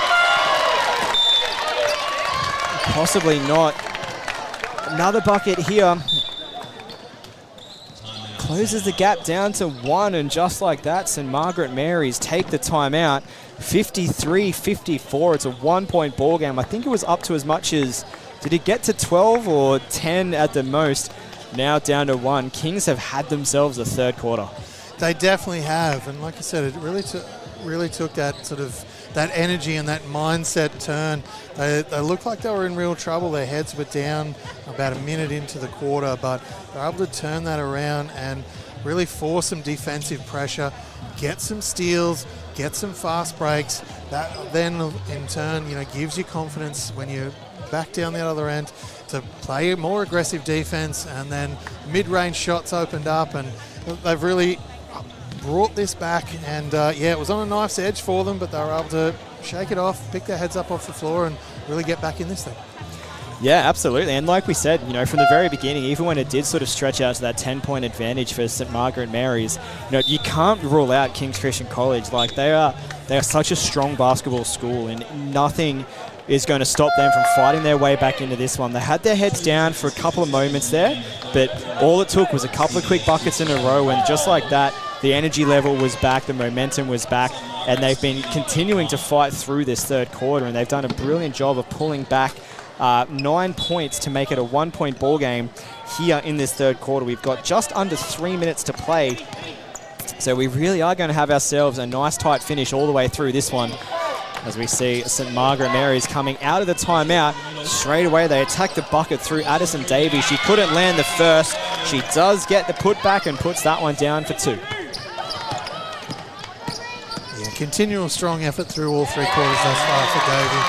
Possibly not. Another bucket here. Closes the gap down to 1, and just like that, St Margaret Mary's take the timeout. 53-54. It's a 1-point ball game. I think it was up to as much as, did it get to 12 or 10 at the most? Now down to 1. Kings have had themselves a third quarter. They definitely have, and like I said, it really took that sort of that energy and that mindset turn. They looked like they were in real trouble. Their heads were down about a minute into the quarter, but they're able to turn that around and really force some defensive pressure, get some steals, get some fast breaks. That then in turn, gives you confidence when you back down the other end to play a more aggressive defense, and then mid-range shots opened up, and they've really brought this back, and it was on a knife's edge for them, but they were able to shake it off, pick their heads up off the floor, and really get back in this thing. Yeah, absolutely. And like we said, from the very beginning, even when it did sort of stretch out to that 10-point advantage for St Margaret Mary's, you can't rule out King's Christian College. Like, they are such a strong basketball school, and nothing is going to stop them from fighting their way back into this one. They had their heads down for a couple of moments there, but all it took was a couple of quick buckets in a row, and just like that, the energy level was back, the momentum was back, and they've been continuing to fight through this third quarter, and they've done a brilliant job of pulling back 9 points to make it a 1-point ball game here in this third quarter. We've got just under 3 minutes to play, so we really are going to have ourselves a nice tight finish all the way through this one. As we see St Margaret Mary's coming out of the timeout, straight away they attack the bucket through Addison Davies. She couldn't land the first. She does get the putback and puts that one down for 2. Yeah, continual strong effort through all 3 quarters thus far for Davey.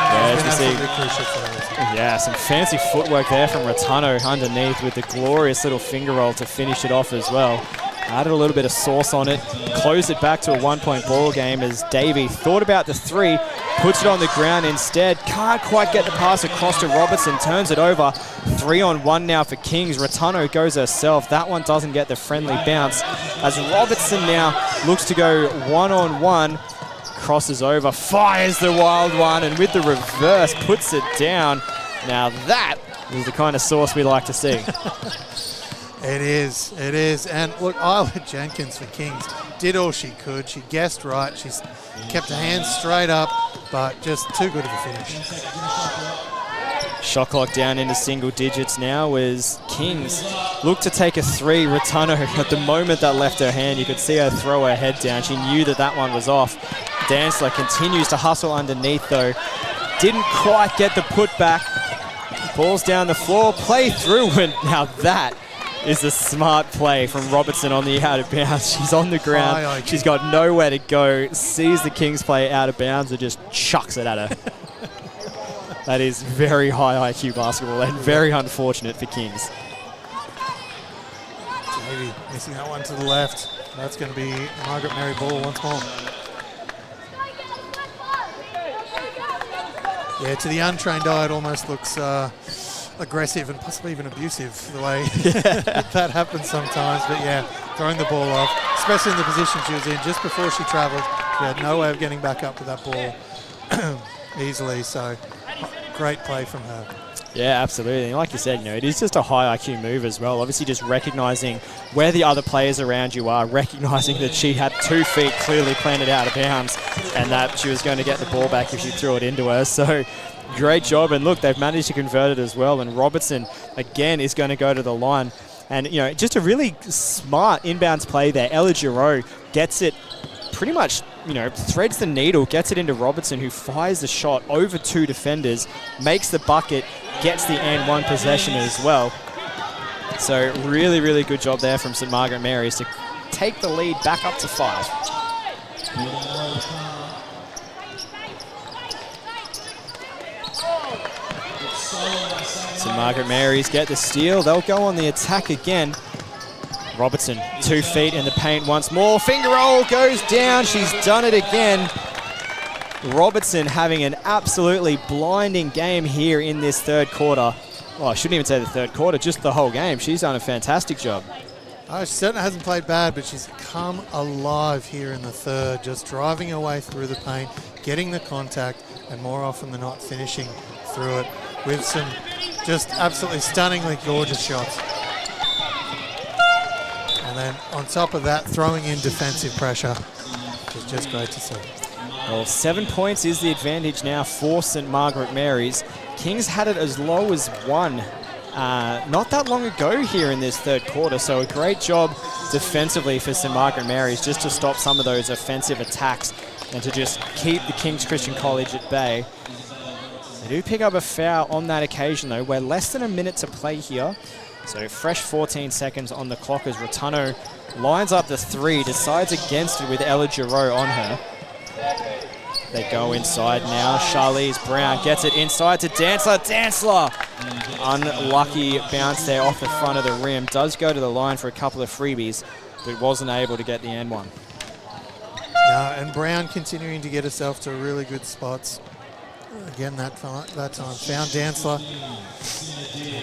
Yeah, as we see, Crucial for those. yeah, some fancy footwork there from Rotunno underneath with the glorious little finger roll to finish it off as well. Added a little bit of sauce on it, closed it back to a 1-point ball game as Davey thought about the 3, puts it on the ground instead, can't quite get the pass across to Robertson, turns it over. 3-on-1 now for Kings. Rotunno goes herself. That one doesn't get the friendly bounce as Robertson now looks to go 1-on-1. Crosses over, fires the wild one, and with the reverse puts it down. Now that is the kind of sauce we like to see. It is. And look, Isla Jenkins for Kings did all she could. She guessed right. She's kept her hands straight up, but just too good of a finish. Shot clock down into single digits now as Kings look to take a 3. Rotunno, at the moment that left her hand, you could see her throw her head down. She knew that that one was off. Dantzler continues to hustle underneath though. Didn't quite get the putback. Ball's down the floor, play through, and now that is a smart play from Robertson on the out of bounds. She's on the ground. She's got nowhere to go. Sees the Kings play out of bounds and just chucks it at her. That is very high IQ basketball and very unfortunate for Kings. Maybe missing that one to the left. That's going to be Margaret Mary ball once more. Yeah, to the untrained eye, it almost looks aggressive and possibly even abusive the way that happens sometimes. But yeah, throwing the ball off, especially in the position she was in just before she travelled. She had no way of getting back up with that ball easily. So great play from her. Yeah, absolutely. And like you said, it is just a high IQ move as well. Obviously just recognising where the other players around you are, recognising that she had 2 feet clearly planted out of bounds and that she was going to get the ball back if she threw it into her. So great job. And look, they've managed to convert it as well. And Robertson, again, is going to go to the line. And, just a really smart inbounds play there. Ella Giroux gets it pretty much, threads the needle, gets it into Robertson, who fires the shot over 2 defenders, makes the bucket, gets the and 1 possession as well. So really, really good job there from St. Margaret Mary's to take the lead back up to 5. St. Margaret Mary's get the steal. They'll go on the attack again. Robertson, 2 feet in the paint once more. Finger roll goes down. She's done it again. Robertson having an absolutely blinding game here in this 3rd quarter. Well, I shouldn't even say the 3rd quarter, just the whole game. She's done a fantastic job. Oh, she certainly hasn't played bad, but she's come alive here in the 3rd, just driving her way through the paint, getting the contact, and more often than not finishing through it with some just absolutely stunningly gorgeous shots. And then on top of that, throwing in defensive pressure, which is just great to see. Well, 7 points is the advantage now for St. Margaret Mary's. Kings had it as low as 1 not that long ago here in this 3rd quarter, so a great job defensively for St. Margaret Mary's just to stop some of those offensive attacks and to just keep the Kings Christian College at bay. They do pick up a foul on that occasion though. We're less than a minute to play here. So fresh 14 seconds on the clock as Rotunno lines up the 3, decides against it with Ella Giroux on her. They go inside now. Charlize Brown gets it inside to Dantzler. Dantzler! Unlucky bounce there off the front of the rim. Does go to the line for a couple of freebies, but wasn't able to get the end one. And Brown continuing to get herself to really good spots. Again, that time found Dantzler.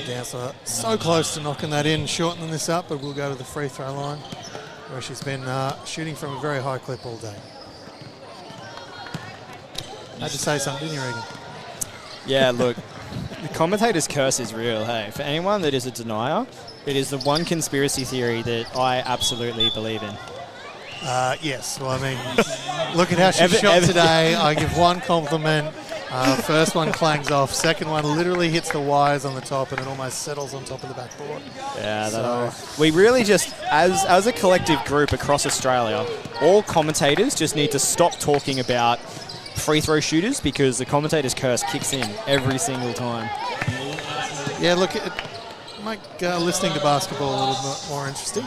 Dantzler so close to knocking that in, shortening this up, but we'll go to the free throw line where she's been shooting from a very high clip all day. Had to say something, didn't you, Regan? Yeah, look, the commentator's curse is real, hey. For anyone that is a denier, it is the one conspiracy theory that I absolutely believe in. Yes, well, I mean, look at how she shot today. I give one compliment. First one clangs off. Second one literally hits the wires on the top and it almost settles on top of the backboard. Yeah, so we really just, as a collective group across Australia, all commentators just need to stop talking about free throw shooters because the commentator's curse kicks in every single time. Yeah, look, listening to basketball a little bit more interesting.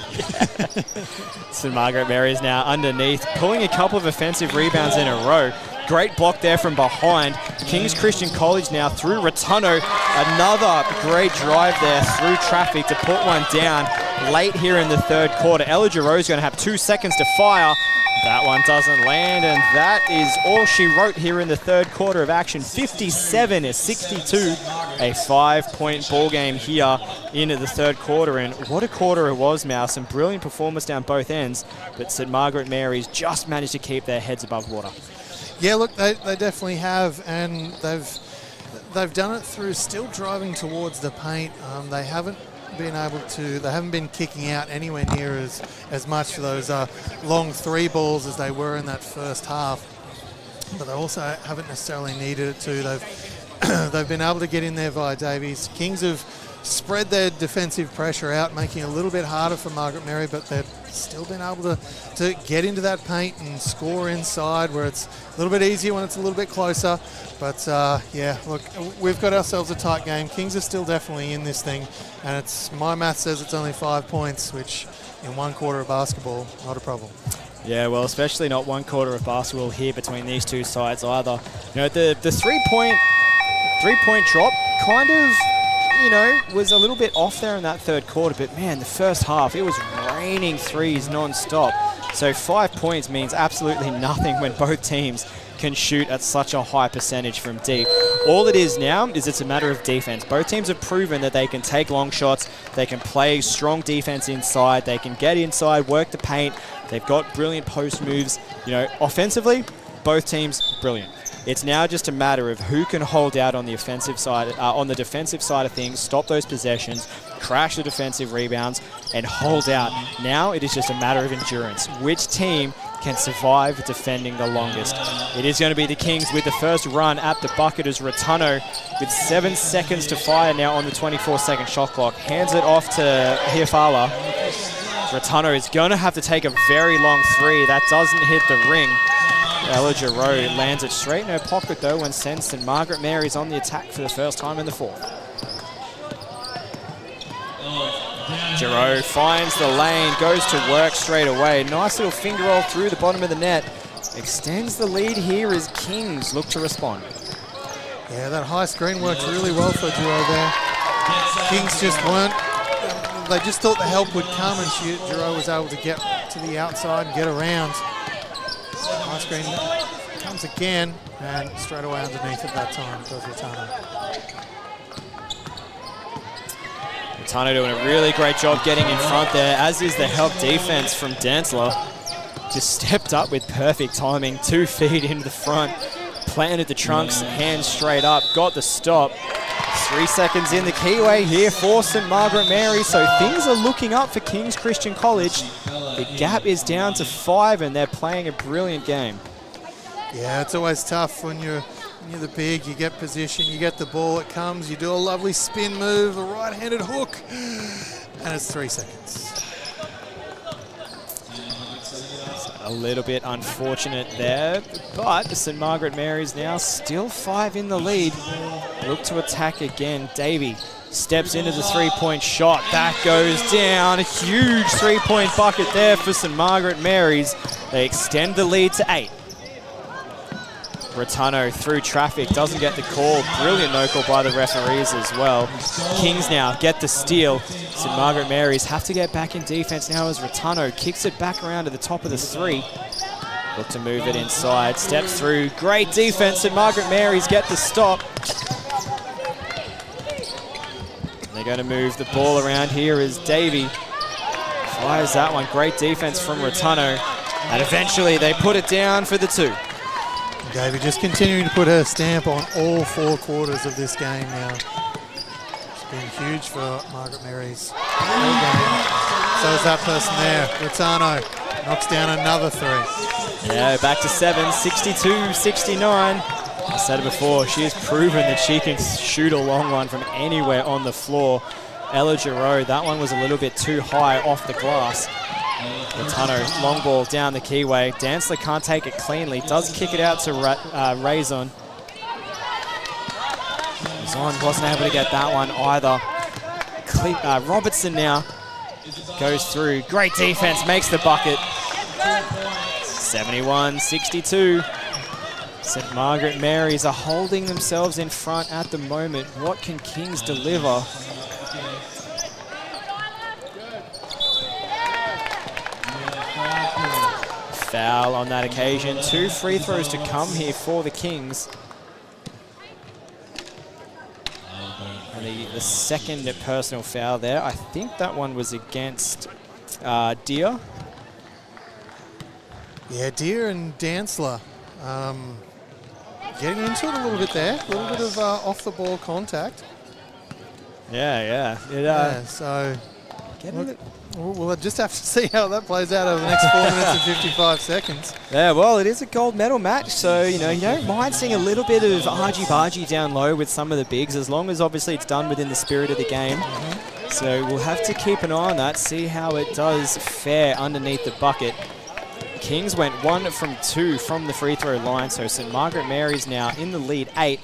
St. Margaret Mary is now underneath, pulling a couple of offensive rebounds in a row. Great block there from behind. King's Christian College now through Rotunno. Another great drive there through traffic to put one down late here in the third quarter. Ella Giroux's going to have 2 seconds to fire. That one doesn't land, and that is all she wrote here in the third quarter of action. 57-62, a 5-point ball game here into the third quarter, and what a quarter it was, Mouse. Some brilliant performance down both ends, but St. Margaret Mary's just managed to keep their heads above water. Yeah, look, they definitely have, and they've done it through still driving towards the paint. They haven't been kicking out anywhere near as much for those long three balls as they were in that first half. But they also haven't necessarily needed it to. They've been able to get in there via Davies. Kings have spread their defensive pressure out, making it a little bit harder for Margaret Mary, but they've still been able to get into that paint and score inside where it's a little bit easier when it's a little bit closer. But yeah, look, we've got ourselves a tight game. Kings are still definitely in this thing, and my math says it's only 5 points, which in one quarter of basketball, not a problem. Yeah, well, especially not one quarter of basketball here between these two sides either. You know, the three-point drop kind of, you know, was a little bit off there in that third quarter, but man, the first half, it was raining threes non-stop. So 5 points means absolutely nothing when both teams can shoot at such a high percentage from deep. All it is now is it's a matter of defense. Both teams have proven that they can take long shots, they can play strong defense inside, they can get inside, work the paint, they've got brilliant post moves. You know, offensively, both teams brilliant. It's now just a matter of who can hold out on the offensive side, on the defensive side of things, stop those possessions, crash the defensive rebounds, and hold out. Now it is just a matter of endurance. Which team can survive defending the longest? It is going to be the Kings with the first run at the bucket as Rotunno, with 7 seconds to fire now on the 24-second shot clock, hands it off to Hiafala. Rotunno is going to have to take a very long three. That doesn't hit the ring. Ella Giroux lands it straight in her pocket though when sensed, and Margaret Mary's on the attack for the first time in the fourth. Giroux finds the lane, goes to work straight away. Nice little finger roll through the bottom of the net. Extends the lead here as Kings look to respond. Yeah, that high screen worked really well for Giroux there. Kings just weren't. They just thought the help would come, and Giroux was able to get to the outside and get around. High screen comes again, and straight away underneath at that time does Rotunno. Rotunno doing a really great job getting in front there, as is the help defense from Dantzler. Just stepped up with perfect timing, 2 feet into the front, planted the trunks, hands straight up, got the stop. 3 seconds in the keyway here for St. Margaret Mary, so things are looking up for King's Christian College. The gap is down to 5, and they're playing a brilliant game. Yeah, it's always tough when you're the big, you get position, you get the ball, it comes, you do a lovely spin move, a right-handed hook, and it's 3 seconds. A little bit unfortunate there, but St. Margaret Mary's now still 5 in the lead. Look to attack again. Davey steps into the three-point shot. That goes down. A huge three-point bucket there for St. Margaret Mary's. They extend the lead to 8. Rotunno through traffic, doesn't get the call. Brilliant no call by the referees as well. Kings now get the steal. St. Margaret Mary's have to get back in defense now as Rotunno kicks it back around to the top of the 3. Look to move it inside, steps through. Great defense. St. Margaret Mary's get the stop. They're going to move the ball around here as Davey fires that one. Great defense from Rotunno. And eventually they put it down for the 2. Davey just continuing to put her stamp on all 4 quarters of this game now. It's been huge for Margaret Mary's whole game. So is that person there. Rotunno knocks down another 3. Yeah, back to 7, 62-69. I said it before, she has proven that she can shoot a long one from anywhere on the floor. Ella Giroux, that one was a little bit too high off the glass. Rotunno, long ball down the keyway. Dantzler can't take it cleanly. Does kick it out to Razon. Razon wasn't able to get that one either. Robertson now goes through. Great defense, makes the bucket. 71-62. St. Margaret Marys are holding themselves in front at the moment. What can Kings deliver? Foul on that occasion. 2 free throws to come here for the Kings. And the second personal foul there, I think that one was against Deer. Yeah, Deer and Dantzler getting into it a little bit there. A little bit of off-the-ball contact. Yeah. So we'll just have to see how that plays out over the next 4 minutes and 55 seconds. Yeah, well, it is a gold medal match, so, you don't mind seeing a little bit of argy-bargy down low with some of the bigs, as long as, obviously, it's done within the spirit of the game. So we'll have to keep an eye on that, see how it does fare underneath the bucket. Kings went 1 from 2 from the free throw line, so St. Margaret Mary's now in the lead 8.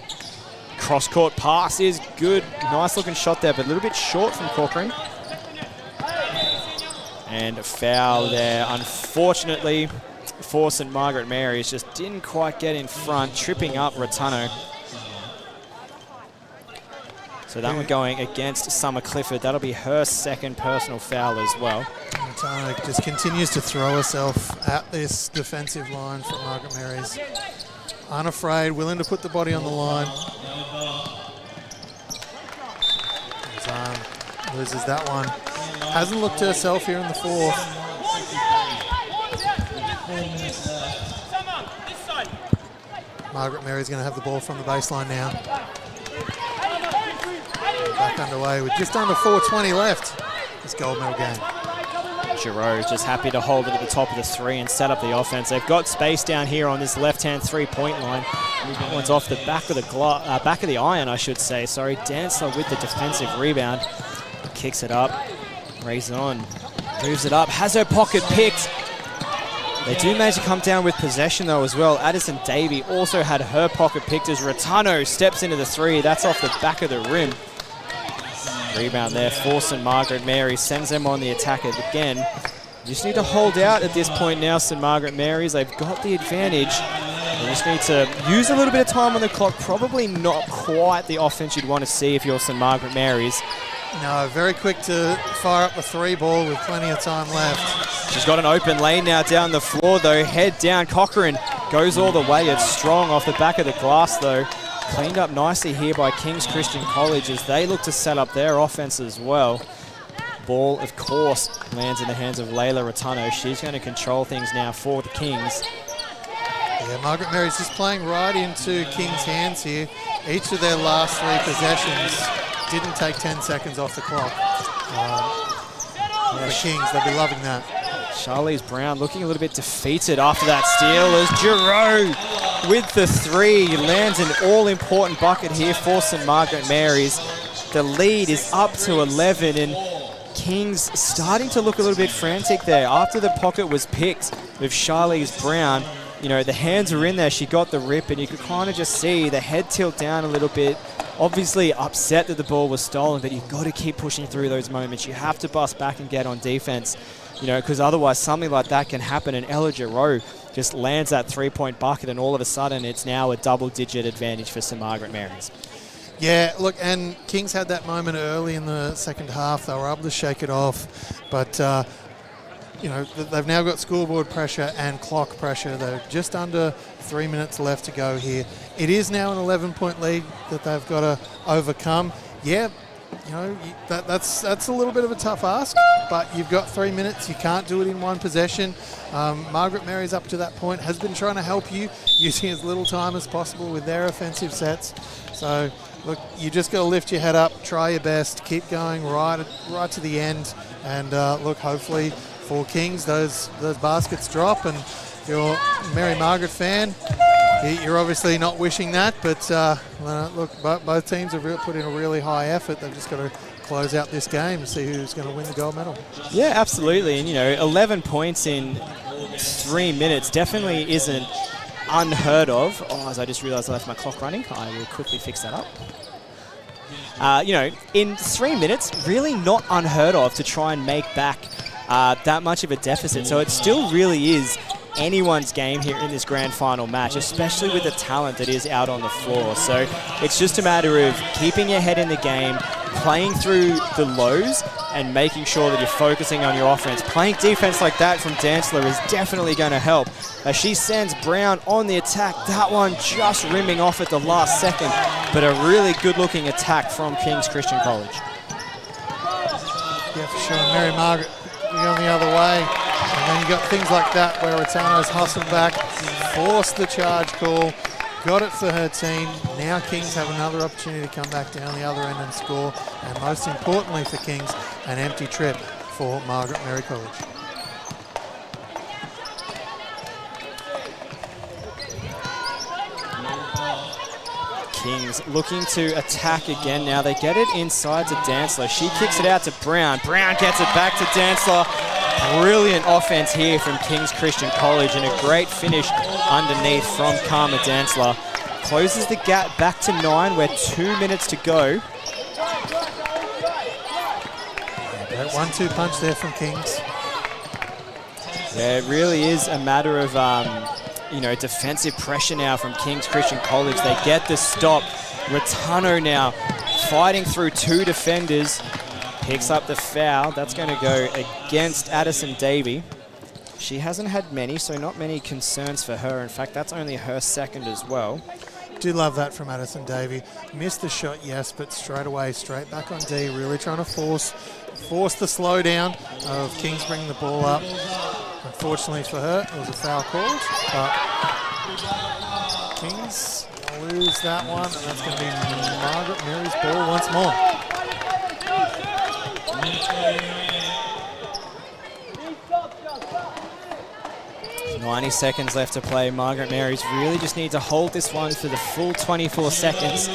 Cross-court pass is good. Nice-looking shot there, but a little bit short from Corcoran. And a foul there, unfortunately, for St. Margaret Mary's. Just didn't quite get in front, tripping up Ratunno. So that one going against Summer Clifford. That'll be her second personal foul as well. Ratunno just continues to throw herself at this defensive line for Margaret Mary's. Unafraid, willing to put the body on the line. Zion loses that one. Hasn't looked to herself here in the fourth. Margaret Mary's going to have the ball from the baseline now. Back underway with just under 4:20 left. This gold medal game. Giroux just happy to hold it at the top of the 3 and set up the offense. They've got space down here on this left-hand 3-point line. That one's off the back of the iron, I should say. Sorry, Dantzler with the defensive rebound. Kicks it up, raises it on, moves it up, has her pocket picked. They do manage to come down with possession though as well. Addison Davey also had her pocket picked as Ratunno steps into the 3. That's off the back of the rim. Rebound there for St. Margaret Mary, sends them on the attack again. You just need to hold out at this point now, St. Margaret Mary's. They've got the advantage. They just need to use a little bit of time on the clock. Probably not quite the offense you'd want to see if you're St. Margaret Mary's. No, very quick to fire up the 3 ball with plenty of time left. She's got an open lane now down the floor though. Head down, Cochrane goes all the way. It's strong off the back of the glass though. Cleaned up nicely here by King's Christian College as they look to set up their offense as well. Ball, of course, lands in the hands of Layla Ratunno. She's going to control things now for the Kings. Yeah, Margaret Mary's just playing right into King's hands here. Each of their last 3 possessions didn't take 10 seconds off the clock. The Kings, they'll be loving that. Charlize Brown looking a little bit defeated after that steal as Giroux with the 3 lands an all-important bucket here for St. Margaret Mary's. The lead is up to 11 and Kings starting to look a little bit frantic there. After the pocket was picked with Charlize Brown, the hands were in there. She got the rip and you could kind of just see the head tilt down a little bit. Obviously upset that the ball was stolen, but you've got to keep pushing through those moments. You have to bust back and get on defense, because otherwise something like that can happen. And Ella Giroux just lands that 3-point bucket and all of a sudden it's now a double-digit advantage for St. Margaret Mary's. Yeah, look, and Kings had that moment early in the second half. They were able to shake it off, but they've now got scoreboard pressure and clock pressure. They're just under 3 minutes left to go here. It is now an 11-point lead that they've got to overcome. Yeah, that's a little bit of a tough ask, but you've got 3 minutes. You can't do it in one possession. Margaret Mary's up to that point has been trying to help you, using as little time as possible with their offensive sets. So, look, you just got to lift your head up, try your best, keep going right to the end, and look, hopefully for Kings, those baskets drop. And if you're a Mary Margaret fan, you're obviously not wishing that, but look, both teams have put in a really high effort. They've just got to close out this game and see who's going to win the gold medal. Yeah, absolutely. And, 11 points in 3 minutes definitely isn't unheard of. As I just realised I left my clock running, I will quickly fix that up. in 3 minutes, really not unheard of to try and make back that much of a deficit. So it still really is anyone's game here in this grand final match, especially with the talent that is out on the floor. So it's just a matter of keeping your head in the game, playing through the lows and making sure that you're focusing on your offense. Playing defense like that from Dantzler is definitely going to help. As she sends Brown on the attack, that one just rimming off at the last second, but a really good-looking attack from King's Christian College. Yeah, for sure. Mary Margaret going the other way. And then you got things like that where Retano's hustled back, forced the charge call, got it for her team. Now Kings have another opportunity to come back down the other end and score. And most importantly for Kings, an empty trip for Margaret Mary College. Kings looking to attack again now. They get it inside to Dantzler. She kicks it out to Brown. Brown gets it back to Dantzler. Brilliant offense here from King's Christian College and a great finish underneath from Karma Dantzler. Closes the gap back to 9. We're 2 minutes to go. Great 1-2 punch there from Kings. Yeah, it really is a matter of defensive pressure now from King's Christian College. They get the stop. Retano now fighting through 2 defenders. Picks up the foul. That's going to go against Addison Davey. She hasn't had many, so not many concerns for her. In fact, that's only her second as well. Do love that from Addison Davey. Missed the shot, yes, but straight away, straight back on D. Really trying to force the slowdown of Kings bringing the ball up. Unfortunately for her, it was a foul called, but Kings lose that one, and that's going to be Margaret Mary's ball once more. 90 seconds left to play. Margaret Mary's really just need to hold this one for the full 24 seconds.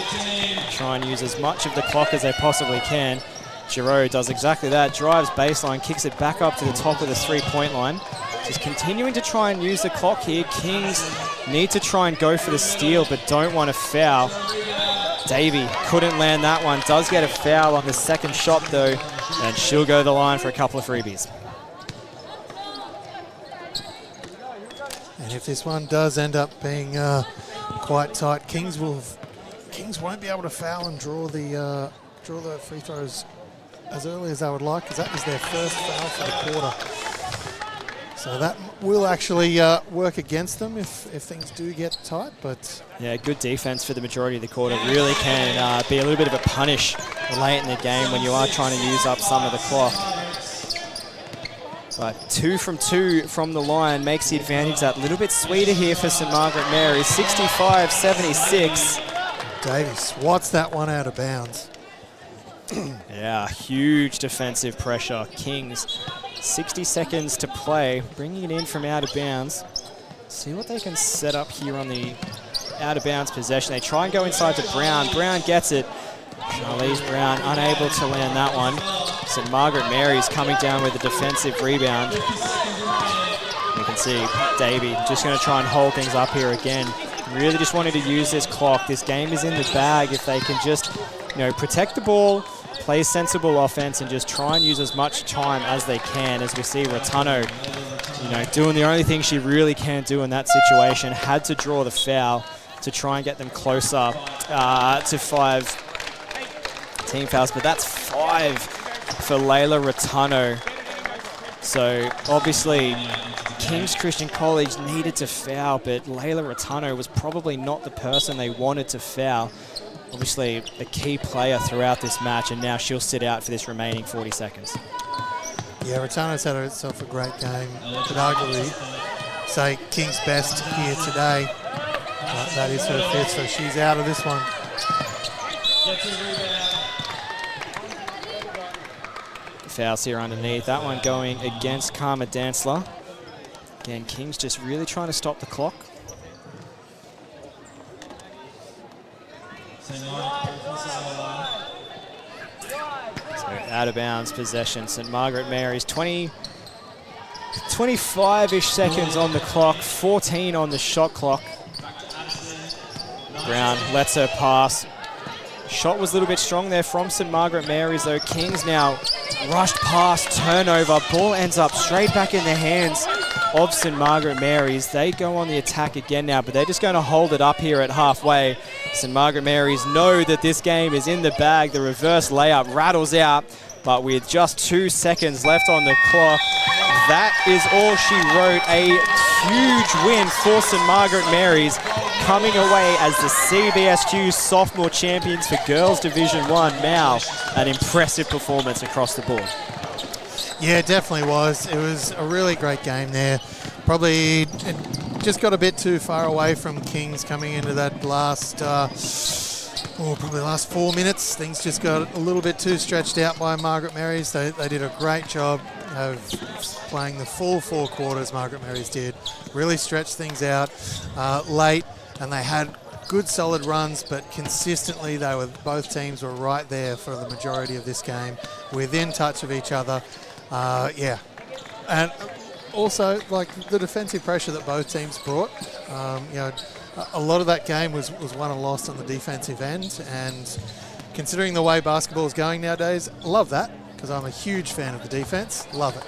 Try and use as much of the clock as they possibly can. Giroux does exactly that, drives baseline, kicks it back up to the top of the 3-point line. Just continuing to try and use the clock here. Kings need to try and go for the steal, but don't want to foul. Davey couldn't land that one. Does get a foul on the second shot though, and she'll go to the line for a couple of freebies. And if this one does end up being quite tight, Kings won't be able to foul and draw the free throws as early as they would like, because that is their first foul for the quarter. So that will actually work against them if things do get tight. But yeah, good defense for the majority of the quarter. Really can be a little bit of a punish late in the game when you are trying to use up some of the clock. But 2 from 2 from the line makes the advantage that little bit sweeter here for St. Margaret Mary. 65-76. Davey swats that one out of bounds. Yeah, huge defensive pressure. Kings, 60 seconds to play, bringing it in from out of bounds. See what they can set up here on the out of bounds possession. They try and go inside to Brown. Brown gets it. Charlize Brown unable to land that one. St. Margaret Mary's coming down with a defensive rebound. You can see Davey just going to try and hold things up here again. Really just wanted to use this clock. This game is in the bag if they can just, protect the ball, play sensible offense, and just try and use as much time as they can. As we see Retano, doing the only thing she really can do in that situation. Had to draw the foul to try and get them closer to 5 team fouls, but that's 5 for Layla Retano. So obviously King's Christian College needed to foul, but Layla Retano was probably not the person they wanted to foul. Obviously a key player throughout this match, and now she'll sit out for this remaining 40 seconds. Yeah, Retano's had herself a great game. Could arguably say King's best here today. But that is her fifth, so she's out of this one. Fouls here underneath. That one going against Karma Dantzler. Again, Kings just really trying to stop the clock. So out of bounds possession. St. Margaret Mary's 25-ish seconds on the clock, 14 on the shot clock. Brown lets her pass. Shot was a little bit strong there from St. Margaret Mary's, though. Kings now rushed past, turnover. Ball ends up straight back in the hands of St. Margaret Mary's. They go on the attack again now, but they're just going to hold it up here at halfway. St. Margaret Mary's know that this game is in the bag. The reverse layup rattles out, but with just 2 seconds left on the clock, that is all she wrote. A huge win for St. Margaret Mary's, coming away as the CBSQ Sophomore champions for Girls Division 1. Now, an impressive performance across the board. Yeah, it definitely was. It was a really great game there. Probably it just got a bit too far away from Kings coming into that last, probably last 4 minutes. Things just got a little bit too stretched out by Margaret Mary's. They did a great job of playing the full 4 quarters, Margaret Mary's did. Really stretched things out late, and they had good solid runs, but consistently both teams were right there for the majority of this game, within touch of each other. Yeah, and also like the defensive pressure that both teams brought. You know, a lot of that game was won and lost on the defensive end, and considering the way basketball is going nowadays, love that, because I'm a huge fan of the defense. Love it.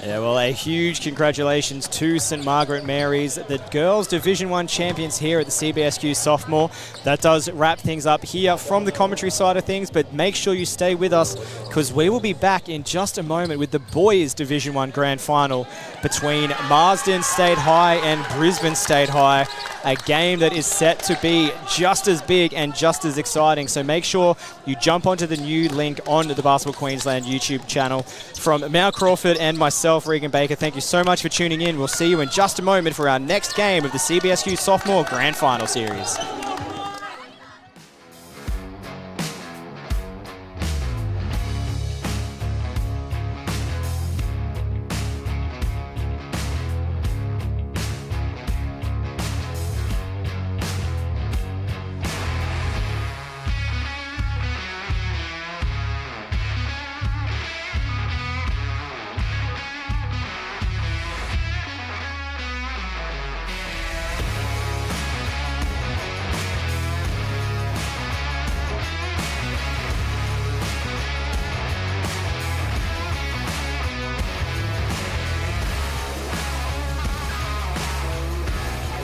Yeah, well, a huge congratulations to St. Margaret Mary's, the Girls Division 1 champions here at the CBSQ Sophomore. That does wrap things up here from the commentary side of things, but make sure you stay with us, because we will be back in just a moment with the Boys Division 1 Grand Final between Marsden State High and Brisbane State High, a game that is set to be just as big and just as exciting. So make sure you jump onto the new link on the Basketball Queensland YouTube channel. From Mal Crawford and myself, Regan Baker, thank you so much for tuning in. We'll see you in just a moment for our next game of the CBSQ Sophomore Grand Final Series.